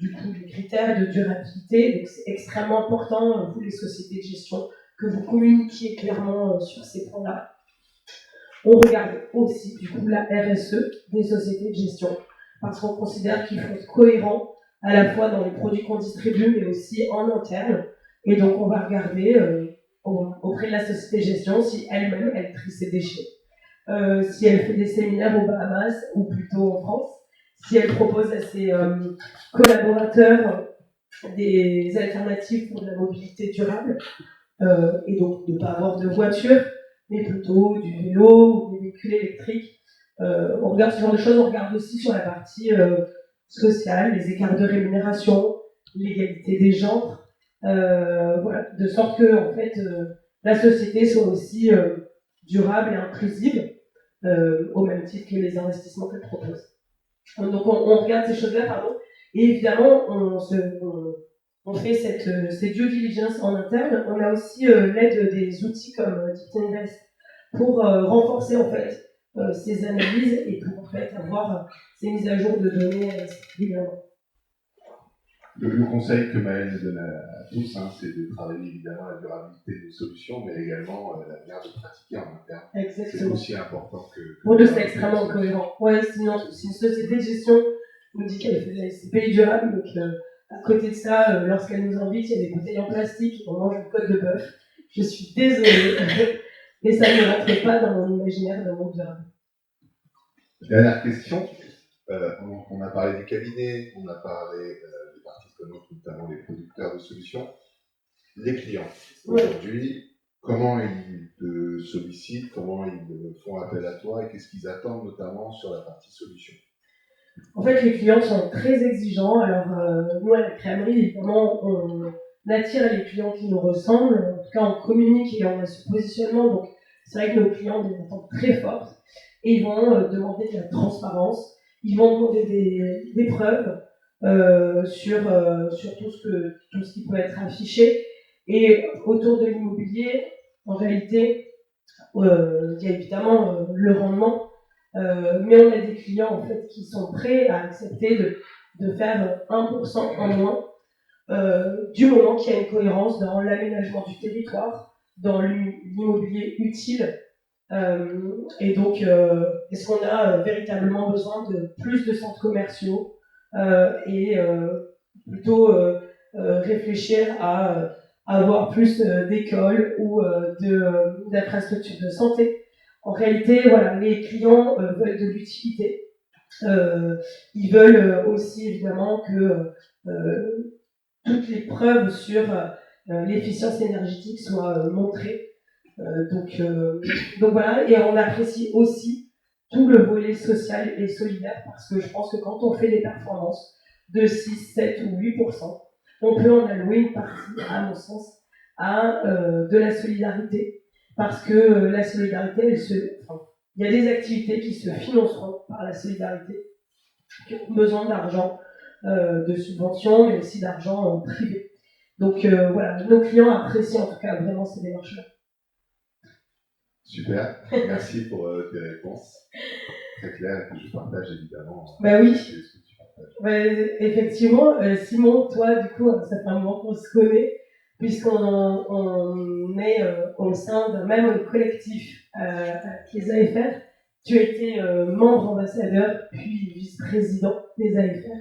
[SPEAKER 12] du coup les critères de durabilité, donc c'est extrêmement important, vous les sociétés de gestion, que vous communiquiez clairement sur ces points-là. On regarde aussi du coup la RSE des sociétés de gestion, parce qu'on considère qu'il faut être cohérent à la fois dans les produits qu'on distribue, mais aussi en interne. Et donc on va regarder auprès de la société de gestion si elle-même elle trie ses déchets, si elle fait des séminaires aux Bahamas ou plutôt en France, si elle propose à ses collaborateurs des alternatives pour de la mobilité durable, et donc de ne pas avoir de voiture, mais plutôt du vélo ou des véhicules électriques. On regarde ce genre de choses, on regarde aussi sur la partie sociale, les écarts de rémunération, l'égalité des genres, voilà, de sorte que en fait la société soit aussi durable et inclusive, au même titre que les investissements qu'elle propose. Donc on regarde ces choses-là, pardon, et évidemment on fait ces due diligence en interne. On a aussi l'aide des outils comme DeepInvest pour renforcer en fait ces analyses et pour en fait avoir ces mises à jour de données régulièrement.
[SPEAKER 13] Le conseil que Maëlle nous donne à tous, c'est de travailler évidemment la durabilité des solutions, mais également la manière de pratiquer en interne.
[SPEAKER 12] Exactement.
[SPEAKER 13] C'est aussi important que
[SPEAKER 12] pour nous, c'est extrêmement cohérent. Ouais, sinon, si une société de gestion nous dit qu'elle fait de la SCPI durable, donc à côté de ça, lorsqu'elle nous invite, il y a des bouteilles en plastique, on mange une côte de bœuf. Je suis désolée, mais ça ne rentrait pas dans mon imaginaire de monde durable.
[SPEAKER 13] Dernière question. On a parlé des cabinets, on a parlé des parties prenantes, notamment les producteurs de solutions. Les clients, aujourd'hui, comment ils te sollicitent, comment ils font appel à toi et qu'est-ce qu'ils attendent notamment sur la partie solution?
[SPEAKER 12] En fait, les clients sont très exigeants. Alors, nous, à la crèmerie, évidemment, on attire les clients qui nous ressemblent. En tout cas, on communique et on a ce positionnement. Donc, c'est vrai que nos clients ont des attentes très fortes. et ils vont demander de la transparence, ils vont demander des preuves sur tout ce qui peut être affiché. Et autour de l'immobilier, en réalité, il y a évidemment le rendement, mais on a des clients en fait qui sont prêts à accepter de faire 1% en moins du moment qu'il y a une cohérence dans l'aménagement du territoire, dans l'immobilier utile. Et donc, est-ce qu'on a véritablement besoin de plus de centres commerciaux et plutôt réfléchir à avoir plus d'écoles ou d'infrastructures de santé. En réalité, voilà, les clients veulent de l'utilité. Ils veulent aussi évidemment que toutes les preuves sur l'efficience énergétique soient montrées. Donc voilà, et on apprécie aussi tout le volet social et solidaire parce que je pense que quand on fait des performances de 6, 7 ou 8%, on peut en allouer une partie, à mon sens, à de la solidarité. Parce que la solidarité, il y a des activités qui se financeront par la solidarité, qui ont besoin d'argent, de subventions, mais aussi d'argent privé. Donc voilà, nos clients apprécient en tout cas vraiment ces démarches-là.
[SPEAKER 13] Super, merci pour tes réponses. Très clair, et que je partage évidemment.
[SPEAKER 12] Bah oui. Effectivement, Simon, toi, du coup, ça fait un moment qu'on se connaît, puisqu'on est au sein d'un même collectif avec les AFR. Tu as été membre ambassadeur, puis vice-président des AFR.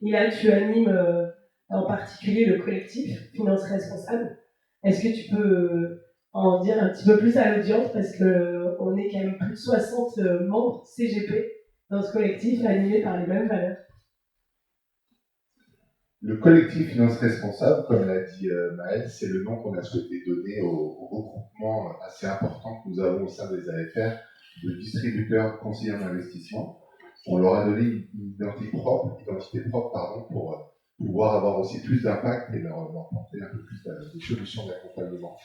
[SPEAKER 12] Et là, tu animes en particulier le collectif Finance Responsable. Est-ce que tu peux en dire un petit peu plus à l'audience, parce qu'on est quand même plus de 60 membres CGP dans ce collectif animé par les mêmes valeurs.
[SPEAKER 13] Le collectif Finance Responsable, comme l'a dit Maëlle, c'est le nom qu'on a souhaité donner au regroupement assez important que nous avons au sein des AFR de distributeurs conseillers en investissement. On leur a donné une identité propre pour pouvoir avoir aussi plus d'impact et leur apporter un peu plus de solutions d'accompagnement.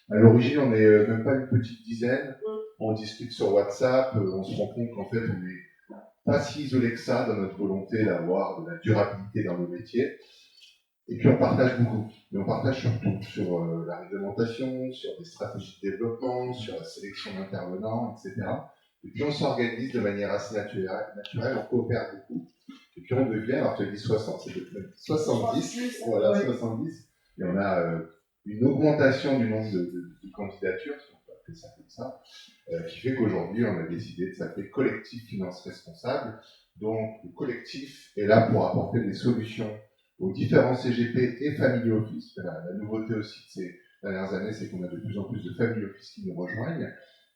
[SPEAKER 13] À l'origine, on n'est même pas une petite dizaine. On discute sur WhatsApp, on se rend compte qu'en fait, on n'est pas si isolé que ça dans notre volonté d'avoir de la durabilité dans nos métiers. Et puis, on partage beaucoup. Mais on partage surtout sur la réglementation, sur des stratégies de développement, sur la sélection d'intervenants, etc. Et puis, on s'organise de manière assez naturelle, on coopère beaucoup. Et puis, on devient, alors tu as dit 60, c'est même 70. Voilà, 70. Et on a une augmentation du nombre de candidatures, si on peut appeler ça comme ça, qui fait qu'aujourd'hui, on a décidé de s'appeler Collectif Finance Responsable. Donc, le collectif est là pour apporter des solutions aux différents CGP et family office. La nouveauté aussi de ces dernières années, c'est qu'on a de plus en plus de family office qui nous rejoignent,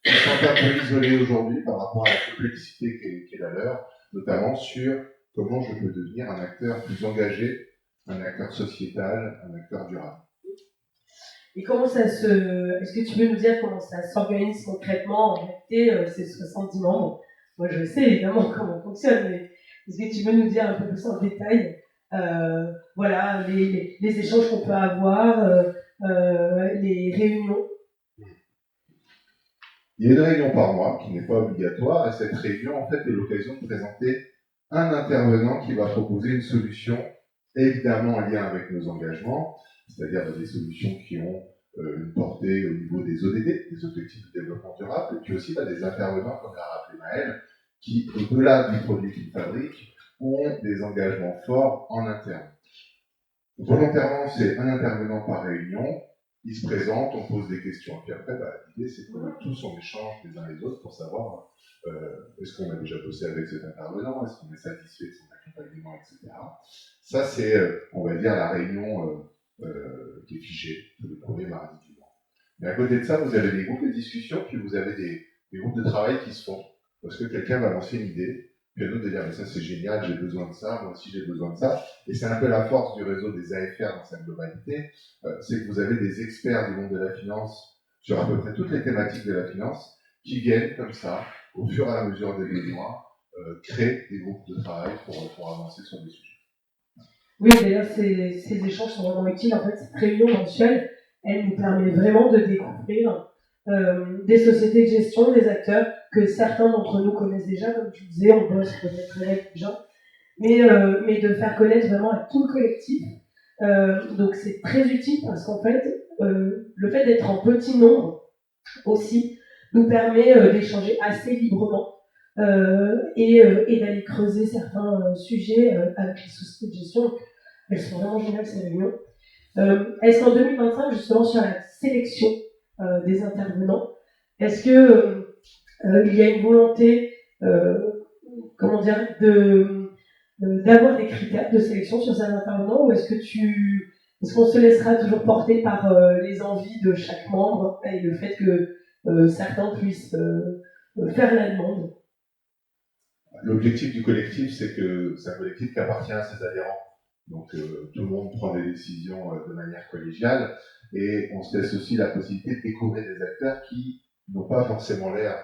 [SPEAKER 13] qui sont un peu isolés aujourd'hui par rapport à la complexité qui est la leur, notamment sur comment je peux devenir un acteur plus engagé, un acteur sociétal, un acteur durable.
[SPEAKER 12] Et comment est-ce que tu peux nous dire comment ça s'organise concrètement en réalité, ces 70 membres? Moi, je sais évidemment comment on fonctionne, mais est-ce que tu peux nous dire un peu plus en détail, voilà, les échanges qu'on peut avoir, les réunions?
[SPEAKER 13] Il y a une réunion par mois qui n'est pas obligatoire, et cette réunion, en fait, est l'occasion de présenter un intervenant qui va proposer une solution, évidemment en lien avec nos engagements, c'est-à-dire des solutions qui ont une portée au niveau des ODD, des objectifs de développement durable, et puis aussi des intervenants, comme l'a rappelé Maëlle, qui, au-delà du produit qu'ils fabriquent, ont des engagements forts en interne. Volontairement, c'est un intervenant par réunion, il se présente, on pose des questions, et puis après, l'idée, c'est qu'on tous on échange les uns les autres pour savoir est-ce qu'on a déjà bossé avec cet intervenant, est-ce qu'on est satisfait de son accompagnement, etc. Ça, c'est, on va dire, la réunion qui est figée le premier mardi du mois. Mais à côté de ça, vous avez des groupes de discussion, puis vous avez des groupes de travail qui se font, parce que quelqu'un va lancer une idée, puis un autre va dire, mais ça c'est génial, j'ai besoin de ça, moi aussi j'ai besoin de ça. Et c'est un peu la force du réseau des AFR dans sa globalité, c'est que vous avez des experts du monde de la finance sur à peu près toutes les thématiques de la finance qui viennent comme ça, au fur et à mesure des besoins, créer des groupes de travail pour avancer sur des sujets.
[SPEAKER 12] Oui, d'ailleurs, ces échanges sont vraiment utiles. En fait, cette réunion mensuelle, elle nous permet vraiment de découvrir des sociétés de gestion, des acteurs que certains d'entre nous connaissent déjà, comme tu disais, on bosse peut-être avec les gens, mais de faire connaître vraiment à tout le collectif. Donc c'est très utile parce qu'en fait, le fait d'être en petit nombre aussi nous permet d'échanger assez librement et d'aller creuser certains sujets avec les sociétés de gestion. Elles sont vraiment géniales ces réunions. Est-ce qu'en 2025, justement sur la sélection des intervenants, est-ce que il y a une volonté, comment dire, d'avoir des critères de sélection sur ces intervenants, ou est-ce qu'on se laissera toujours porter par les envies de chaque membre et le fait que certains puissent faire la demande?
[SPEAKER 13] L'objectif du collectif, c'est que c'est un collectif qui appartient à ses adhérents. Donc tout le monde prend des décisions de manière collégiale, et on se laisse aussi la possibilité de découvrir des acteurs qui n'ont pas forcément l'air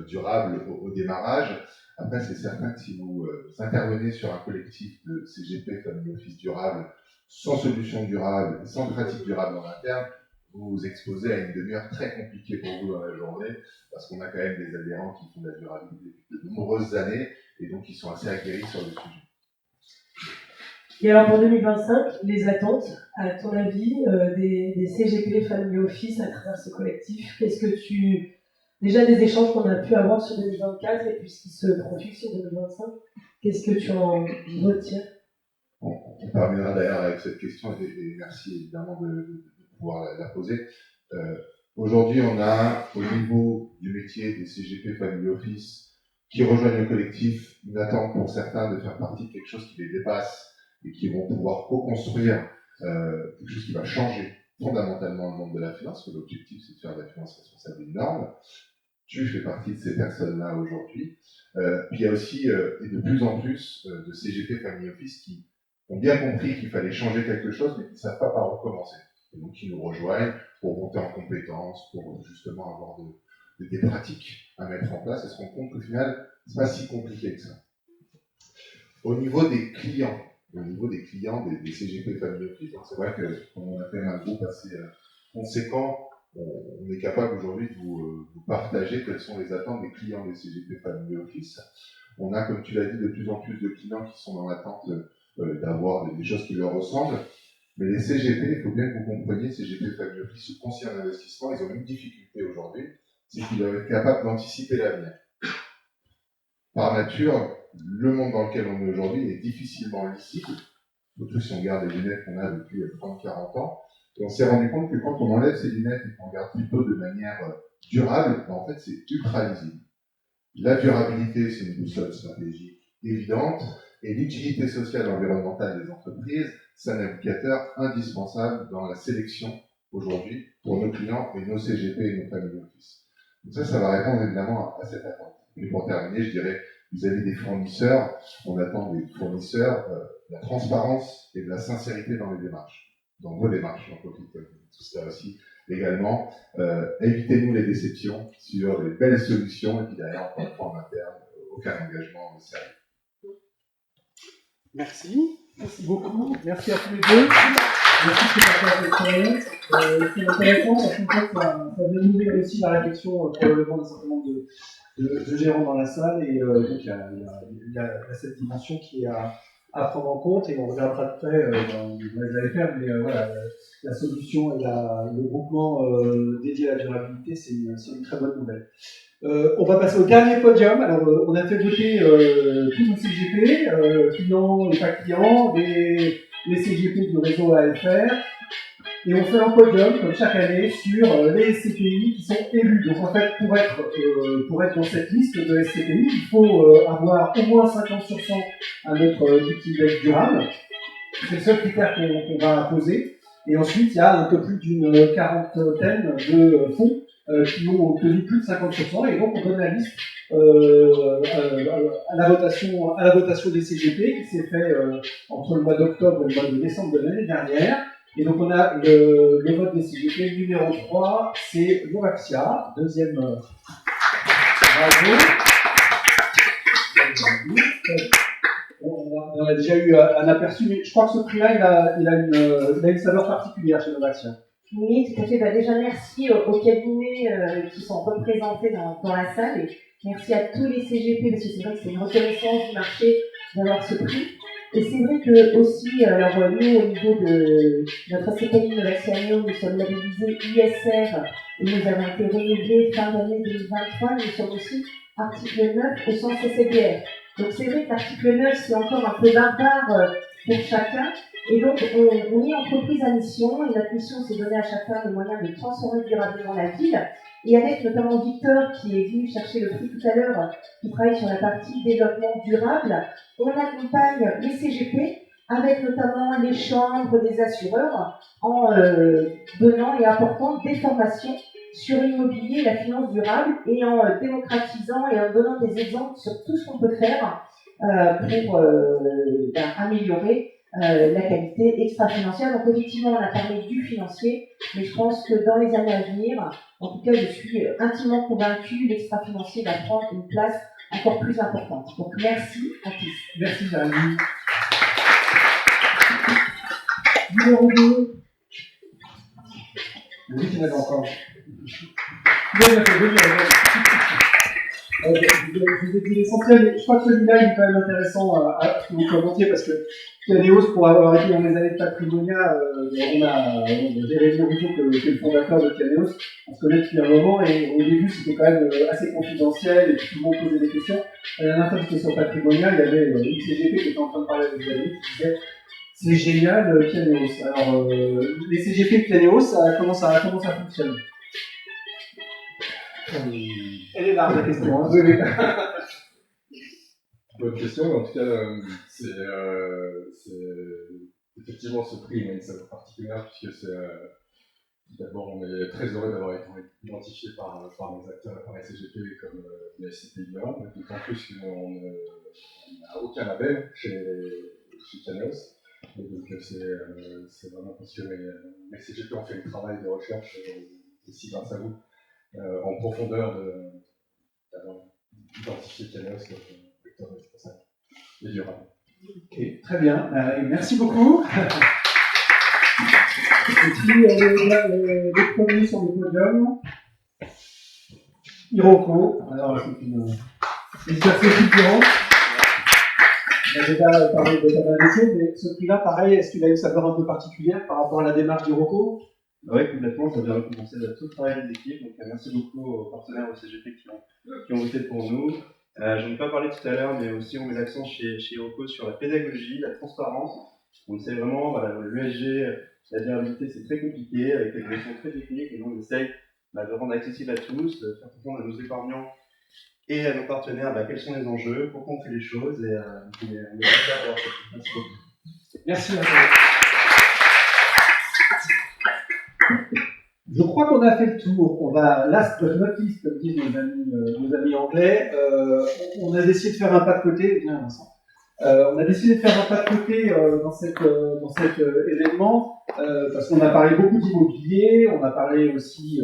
[SPEAKER 13] durables au démarrage. Après, c'est certain que si vous intervenez sur un collectif de CGP Family Office durable, sans solution durable, sans pratique durable en interne, vous vous exposez à une demi-heure très compliquée pour vous dans la journée, parce qu'on a quand même des adhérents qui font de la durabilité depuis de nombreuses années, et donc ils sont assez aguerris sur le sujet.
[SPEAKER 12] Et alors pour 2025, les attentes, à ton avis, des CGP Family Office à travers ce collectif, déjà des échanges qu'on a pu avoir sur 2024 et puis ce qui se profile sur 2025, qu'est-ce que tu en retires?
[SPEAKER 13] On terminera d'ailleurs avec cette question, et merci évidemment de pouvoir la poser. Aujourd'hui, on a au niveau du métier des CGP Family Office qui rejoignent le collectif une attente pour certains de faire partie de quelque chose qui les dépasse et qui vont pouvoir co-construire quelque chose qui va changer fondamentalement le monde de la finance, parce que l'objectif c'est de faire de la finance responsable une norme. Tu fais partie de ces personnes-là aujourd'hui. Puis il y a aussi, et de plus en plus, de CGP Family Office qui ont bien compris qu'il fallait changer quelque chose, mais qui ne savent pas par où commencer. Et donc qui nous rejoignent pour monter en compétences, pour justement avoir des pratiques à mettre en place et se rendre compte qu'au final, c'est pas si compliqué que ça. Au niveau des clients, des CGP Family Office, c'est vrai que comme on a fait un groupe assez conséquent, on est capable aujourd'hui de vous partager quelles sont les attentes des clients des CGP Family Office. On a, comme tu l'as dit, de plus en plus de clients qui sont dans l'attente d'avoir des choses qui leur ressemblent. Mais les CGP, il faut bien que vous compreniez, CGP Family Office, ce conseiller en investissement, ils ont une difficulté aujourd'hui, c'est qu'ils doivent être capables d'anticiper l'avenir. Par nature, le monde dans lequel on est aujourd'hui est difficilement lisible, surtout si on garde les lunettes qu'on a depuis 30-40 ans. Et on s'est rendu compte que quand on enlève ces lunettes et qu'on regarde plutôt de manière durable, en fait, c'est ultra lisible. La durabilité, c'est une boussole stratégique évidente, et l'utilité sociale et environnementale des entreprises, c'est un indicateur indispensable dans la sélection aujourd'hui pour nos clients et nos CGP et nos family office. Donc ça va répondre évidemment à cette attente. Et pour terminer, je dirais, vis-à-vis des fournisseurs, on attend des fournisseurs de la transparence et de la sincérité dans les démarches, dans vos démarches, j'en profite de tout ça aussi également. Évitez-nous les déceptions sur les belles solutions et puis derrière, encore une fois en interne, aucun engagement sérieux.
[SPEAKER 3] Merci. Merci beaucoup. Merci à tous les deux. Merci de partager l'expérience. C'est intéressant parce qu'en fait, ça vient nourrir aussi la réflexion probablement d'un certain nombre de gérants dans la salle. Et donc, il y a cette dimension qui est à prendre en compte. Et on regardera de près dans les AFR. Mais voilà, la solution et le groupement dédié à la durabilité, c'est une très bonne nouvelle. On va passer au dernier podium. Alors, on a fait voter tous nos CGP, clients et pas clients, les CGP du réseau AFR, et on fait un podium, comme chaque année, sur les SCPI qui sont élus. Donc, en fait, pour être dans cette liste de SCPI, il faut avoir au moins 50% à notre équilibre durable. C'est le seul critère qu'on va poser. Et ensuite, il y a un peu plus d'une quarantaine de fonds qui ont obtenu plus de 50%, et donc on donne la liste à la votation des CGP qui s'est fait entre le mois d'octobre et le mois de décembre de l'année dernière. Et donc on a le vote des CGP numéro 3, c'est Novaxia, deuxième. Bravo. On a déjà eu un aperçu, mais je crois que ce prix-là, il a une saveur particulière chez Novaxia.
[SPEAKER 12] Oui, tout à fait. Bah, déjà, merci aux cabinets qui sont représentés dans la salle et merci à tous les CGP parce que c'est vrai que c'est une reconnaissance du marché d'avoir ce prix. Et c'est vrai que aussi, alors nous, au niveau de notre CPI Innovation, nous sommes labellisés ISR et nous avons été renouvelés fin d'année 2023. Nous sommes aussi article 9 au sens CCBR. Donc c'est vrai que l'article 9, c'est encore un peu barbare pour chacun. Et donc, on est entreprise à mission, et notre mission, c'est donner à chacun les moyens de transformer durablement la ville. Et avec notamment Victor, qui est venu chercher le prix tout à l'heure, qui travaille sur la partie développement durable, on accompagne les CGP avec notamment les chambres des assureurs en donnant et apportant des formations sur l'immobilier et la finance durable et en démocratisant et en donnant des exemples sur tout ce qu'on peut faire pour améliorer la qualité extra-financière. Donc effectivement, on a parlé du financier, mais je pense que dans les années à venir, en tout cas, je suis intimement convaincue, l'extra-financier va prendre une place encore plus importante. Donc merci à tous.
[SPEAKER 3] Merci Jérémy.
[SPEAKER 12] Numéro 2.
[SPEAKER 3] Oui, tu m'as encore. Bien, je vous ai dit l'essentiel, mais je crois que celui-là il est quand même intéressant à ce que vous commentiez parce que Caneos, pour avoir été dans les années de Patrimonia, on a Jérémy Rousseau, qui est le fondateur de Caneos, on se connaît depuis un moment et au début c'était quand même assez confidentiel et puis tout le monde posait des questions. La dernière fois que j'étais sur Patrimonia, il y avait une CGP qui était en train de parler avec Jérémy qui disait c'est génial Caneos. Alors les CGP de Caneos, comment ça fonctionne? Elle est là, la question. Hein. Oui.
[SPEAKER 11] Bonne question, mais en tout cas, c'est effectivement ce prix, il a une saveur particulière, puisque c'est d'abord, on est très heureux d'avoir été identifié par les acteurs et par les CGP comme les SCPI durables, d'autant plus qu'on n'a aucun label chez Caneos. Et donc, c'est vraiment parce que les CGP ont fait le travail de recherche, aussi grâce à vous, en profondeur d'avoir identifié Caneos comme vecteur responsable et durable.
[SPEAKER 3] Ok, très bien. Merci beaucoup. Et puis, les premiers sur le podium. Hiroko. Alors, c'est une exercice différent. On a déjà parlé de pas mal de choses, mais ce prix-là, pareil, est-ce qu'il a une saveur un peu particulière par rapport à la démarche d'Hiroko?
[SPEAKER 6] Oui, complètement, ça vient récompenser tout le travail des équipes, donc merci beaucoup aux partenaires au CGP qui ont voté pour nous. J'en ai pas parlé tout à l'heure, mais aussi on met l'accent chez Hiroko sur la pédagogie, la transparence. On sait vraiment, l'ESG, la durabilité c'est très compliqué, avec des notions très techniques, et nous on essaye de rendre accessible à tous, de faire comprendre à nos épargnants et à nos partenaires quels sont les enjeux, pourquoi on fait les choses, et on est super d'avoir fait. Merci beaucoup.
[SPEAKER 3] Merci à toi. Je crois qu'on a fait le tour. On va last but not least, comme disent nos amis anglais. On a décidé de faire un pas de côté. Viens, Vincent. On a décidé de faire un pas de côté dans cet événement parce qu'on a parlé beaucoup d'immobilier. On a parlé aussi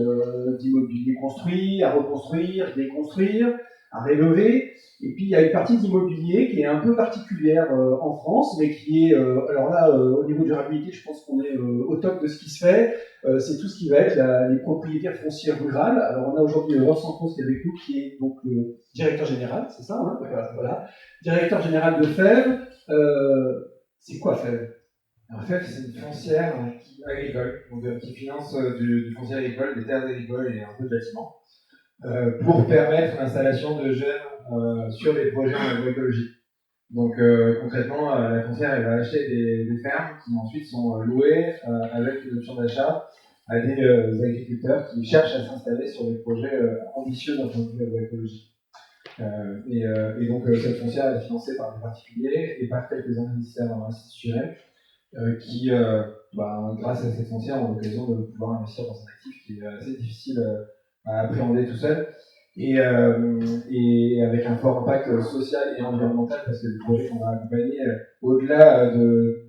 [SPEAKER 3] d'immobilier construit, à reconstruire, déconstruire, à rénover. Et puis il y a une partie d'immobilier qui est un peu particulière en France, mais qui est, alors là, au niveau durabilité, je pense qu'on est au top de ce qui se fait. C'est tout ce qui va être les propriétaires foncières rurales. Alors on a aujourd'hui Ross Sancros qui est avec nous, qui est donc le directeur général, c'est ça, hein, voilà. Directeur général de FEV. C'est quoi FEV?
[SPEAKER 14] Alors FEV, c'est une foncière agricole, donc qui finance du foncier agricole, des terres agricoles et un peu de bâtiments, pour permettre l'installation de jeunes sur des projets en agroécologie. Donc concrètement, la foncière elle va acheter des fermes qui ensuite sont louées avec une option d'achat à des agriculteurs qui cherchent à s'installer sur des projets ambitieux d'un point de vue agroécologique. Et donc cette foncière est financée par des particuliers et par quelques investisseurs institutionnels qui, grâce à cette foncière, ont l'occasion de pouvoir investir dans un actif qui est assez difficile à appréhender tout seul. Et avec un fort impact social et environnemental, parce que les projets qu'on va accompagner, au-delà de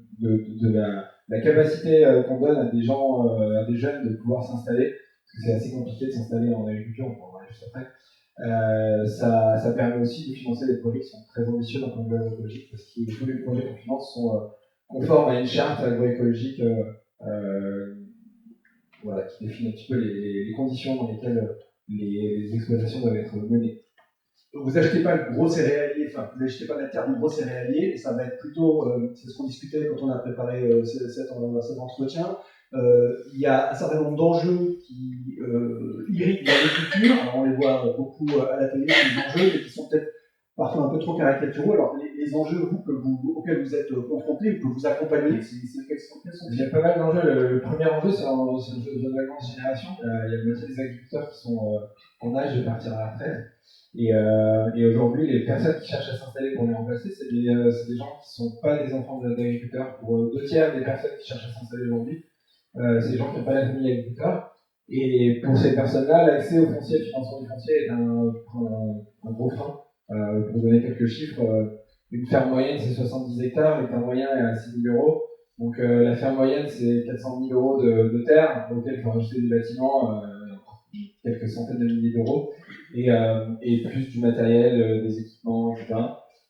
[SPEAKER 14] la capacité qu'on donne à des gens, à des jeunes de pouvoir s'installer, parce que c'est assez compliqué de s'installer en agriculture, on en parler juste après, ça permet aussi de financer des projets qui sont très ambitieux d'un point de vue agroécologique, parce que tous les projets qu'on finance sont conformes à une charte agroécologique voilà, qui définit un petit peu les conditions dans lesquelles les exploitations doivent être menées.
[SPEAKER 1] Vous achetez pas le gros céréalier, enfin, vous n'achetez pas la terre du gros céréalier, ça va être plutôt, c'est ce qu'on discutait quand on a préparé cet entretien. Il y a un certain nombre d'enjeux qui irriguent l'agriculture. Alors on les voit beaucoup à la télé, les enjeux, mais qui sont peut-être parfois un peu trop caricaturaux. Alors les enjeux auxquels vous êtes confrontés ou que vous accompagnez, quels sont
[SPEAKER 14] Il y a pas mal d'enjeux. Le premier enjeu, c'est un enjeu de renouvellement de génération. Il y a la moitié des agriculteurs qui sont en âge de partir à la retraite. Et aujourd'hui, les personnes qui cherchent à s'installer pour les remplacer, c'est des gens qui ne sont pas des enfants d'agriculteurs. Pour 2 tiers des personnes qui cherchent à s'installer aujourd'hui, c'est des gens qui n'ont pas la famille agriculteur. Et pour ces personnes-là, l'accès au foncier, le financement du foncier est un gros frein. Pour donner quelques chiffres, une ferme moyenne c'est 70 hectares, l'hectare moyen est à 6 000 euros. Donc la ferme moyenne c'est 400 000 euros de terre, auquel il faut rajouter des bâtiments, quelques centaines de milliers d'euros, et plus du matériel, des équipements, etc.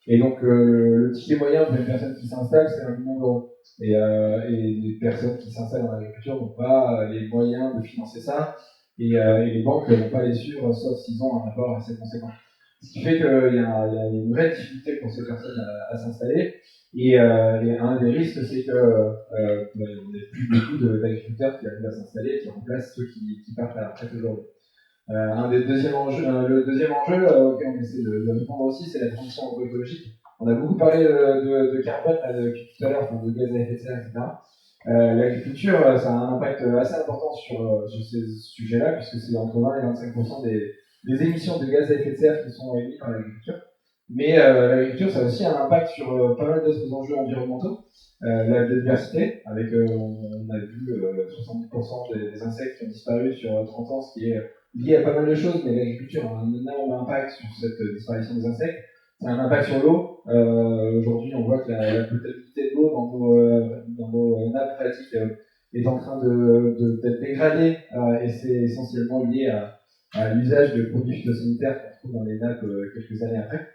[SPEAKER 14] Et donc le ticket moyen pour une personne qui s'installe c'est 1 million d'euros. Et les personnes qui s'installent dans l'agriculture n'ont pas les moyens de financer ça, et les banques ne vont pas les suivre sauf s'ils ont un apport assez conséquent. Ce qui fait qu'il y a une vraie difficulté pour ces personnes à s'installer. Et un des risques, c'est que il n'y a plus beaucoup d'agriculteurs qui arrivent à s'installer et qui remplacent ceux qui partent à la retraite aujourd'hui. Le deuxième enjeu auquel on essaie de répondre aussi, c'est la transition agroécologique. On a beaucoup parlé de carbone depuis tout à l'heure, de gaz à effet de serre, etc. L'agriculture, ça a un impact assez important sur ces sujets-là, puisque c'est entre 20 et 25% des émissions de gaz à effet de serre qui sont émises par l'agriculture. Mais l'agriculture, ça a aussi un impact sur pas mal d'autres enjeux environnementaux. La biodiversité, avec, on a vu 70% des insectes qui ont disparu sur 30 ans, ce qui est lié à pas mal de choses, mais l'agriculture a un énorme impact sur cette disparition des insectes. Ça a un impact sur l'eau. Aujourd'hui, on voit que la potabilité de l'eau dans nos nappes phréatiques est en train d'être dégradée, et c'est essentiellement lié à l'usage de produits phytosanitaires qu'on trouve dans les nappes quelques années après.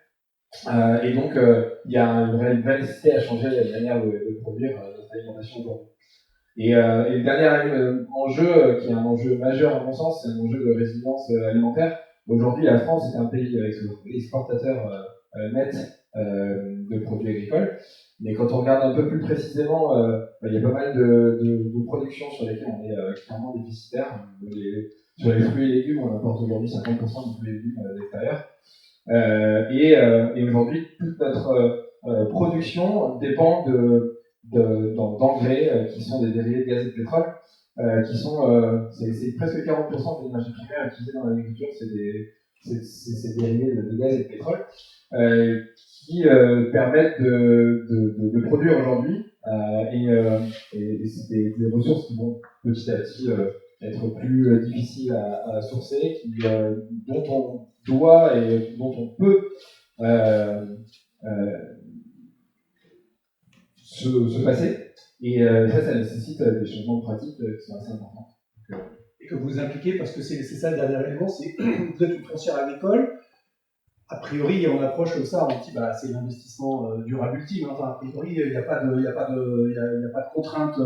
[SPEAKER 14] Et donc, il y a une vraie nécessité à changer la manière de produire notre alimentation aujourd'hui. Et le dernier enjeu, qui est un enjeu majeur à mon sens, c'est un enjeu de résilience alimentaire. Aujourd'hui, la France est un pays avec exportateur net de produits agricoles. Mais quand on regarde un peu plus précisément, il y a pas mal de productions sur lesquelles on est clairement déficitaire. Sur les fruits et légumes, on importe aujourd'hui 50% de fruits et légumes d'extérieur. Et aujourd'hui, toute notre production dépend d'engrais qui sont des dérivés de gaz et de pétrole, c'est presque 40% de l'énergie primaire utilisée dans l'agriculture, c'est dérivés de gaz et de pétrole, qui permettent de produire aujourd'hui, et c'est des ressources qui vont petit à petit être plus difficiles à sourcer, dont on doit et dont on peut se passer. Et ça nécessite des changements de pratiques qui sont assez importants.
[SPEAKER 1] Et que vous impliquez, parce que c'est ça le dernier élément, c'est vous êtes une foncière agricole. A priori, on approche ça, on dit c'est l'investissement durable ultime. Enfin, a priori, il n'y a pas de contraintes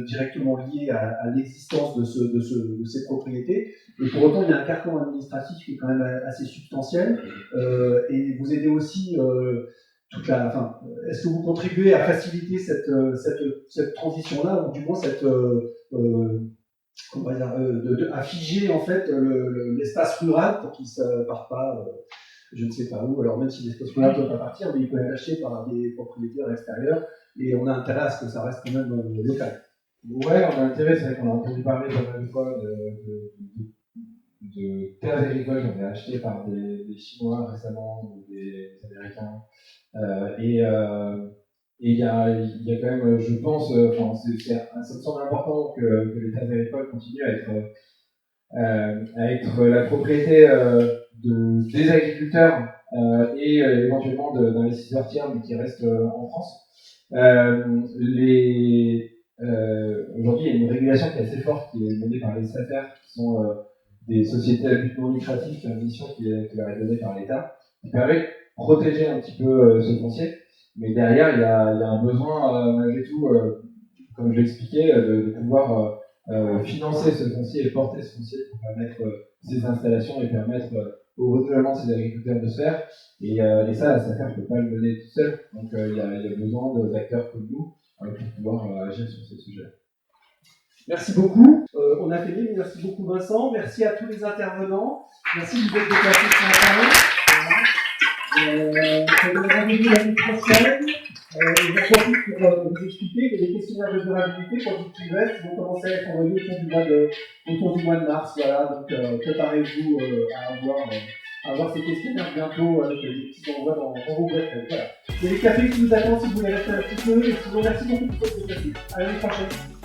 [SPEAKER 1] directement liées à l'existence de ces propriétés. Et pour autant, il y a un carcan administratif qui est quand même assez substantiel. Et vous aidez aussi est-ce que vous contribuez à faciliter cette transition-là, ou du moins à figer en fait l'espace rural pour qu'il ne parte pas je ne sais pas où, alors même si l'espace rural ne peut pas partir, mais il peut être acheté par des propriétaires extérieurs, et on a intérêt à ce que ça reste quand même local.
[SPEAKER 14] Ouais, on a intérêt, c'est vrai qu'on a entendu parler pas mal de fois de terres agricoles qui ont été achetées par des Chinois récemment, ou des Américains, et il y a quand même, je pense, ça me semble important que les terres agricoles continuent à être la propriété des agriculteurs et éventuellement d'investisseurs tiers, mais qui restent en France. Aujourd'hui, il y a une régulation qui est assez forte, qui est menée par les SAFER, qui sont des sociétés à but non lucratif, qui ont une mission qui leur est donnée par l'État, qui permet de protéger un petit peu ce foncier. Mais derrière, il y a un besoin, malgré tout, comme je l'ai expliqué, de pouvoir financer ce foncier et porter ce foncier pour permettre ces installations et permettre au renouvellement de ces agriculteurs de se faire. Et ça, la SAFER ne peut pas le mener tout seul. Donc il y a besoin d'acteurs comme nous pour pouvoir agir sur ces sujets.
[SPEAKER 1] Merci beaucoup. On a fini. Merci beaucoup Vincent. Merci à tous les intervenants. Merci de vous être déplacés ce matin. Je vous rendez-vous l'année prochaine. Je profite pour vous expliquer que les questionnaires de durabilité, quand ils restent, vont commencer à être envoyés autour du mois de mars. Voilà, donc préparez-vous à avoir ces questionnaires bientôt avec des petits envois dans vos boîtes. Voilà. Il y a les cafés qui nous attendent si vous voulez rester un petit peu. Et sinon, merci beaucoup pour votre déplacement. À l'année prochaine.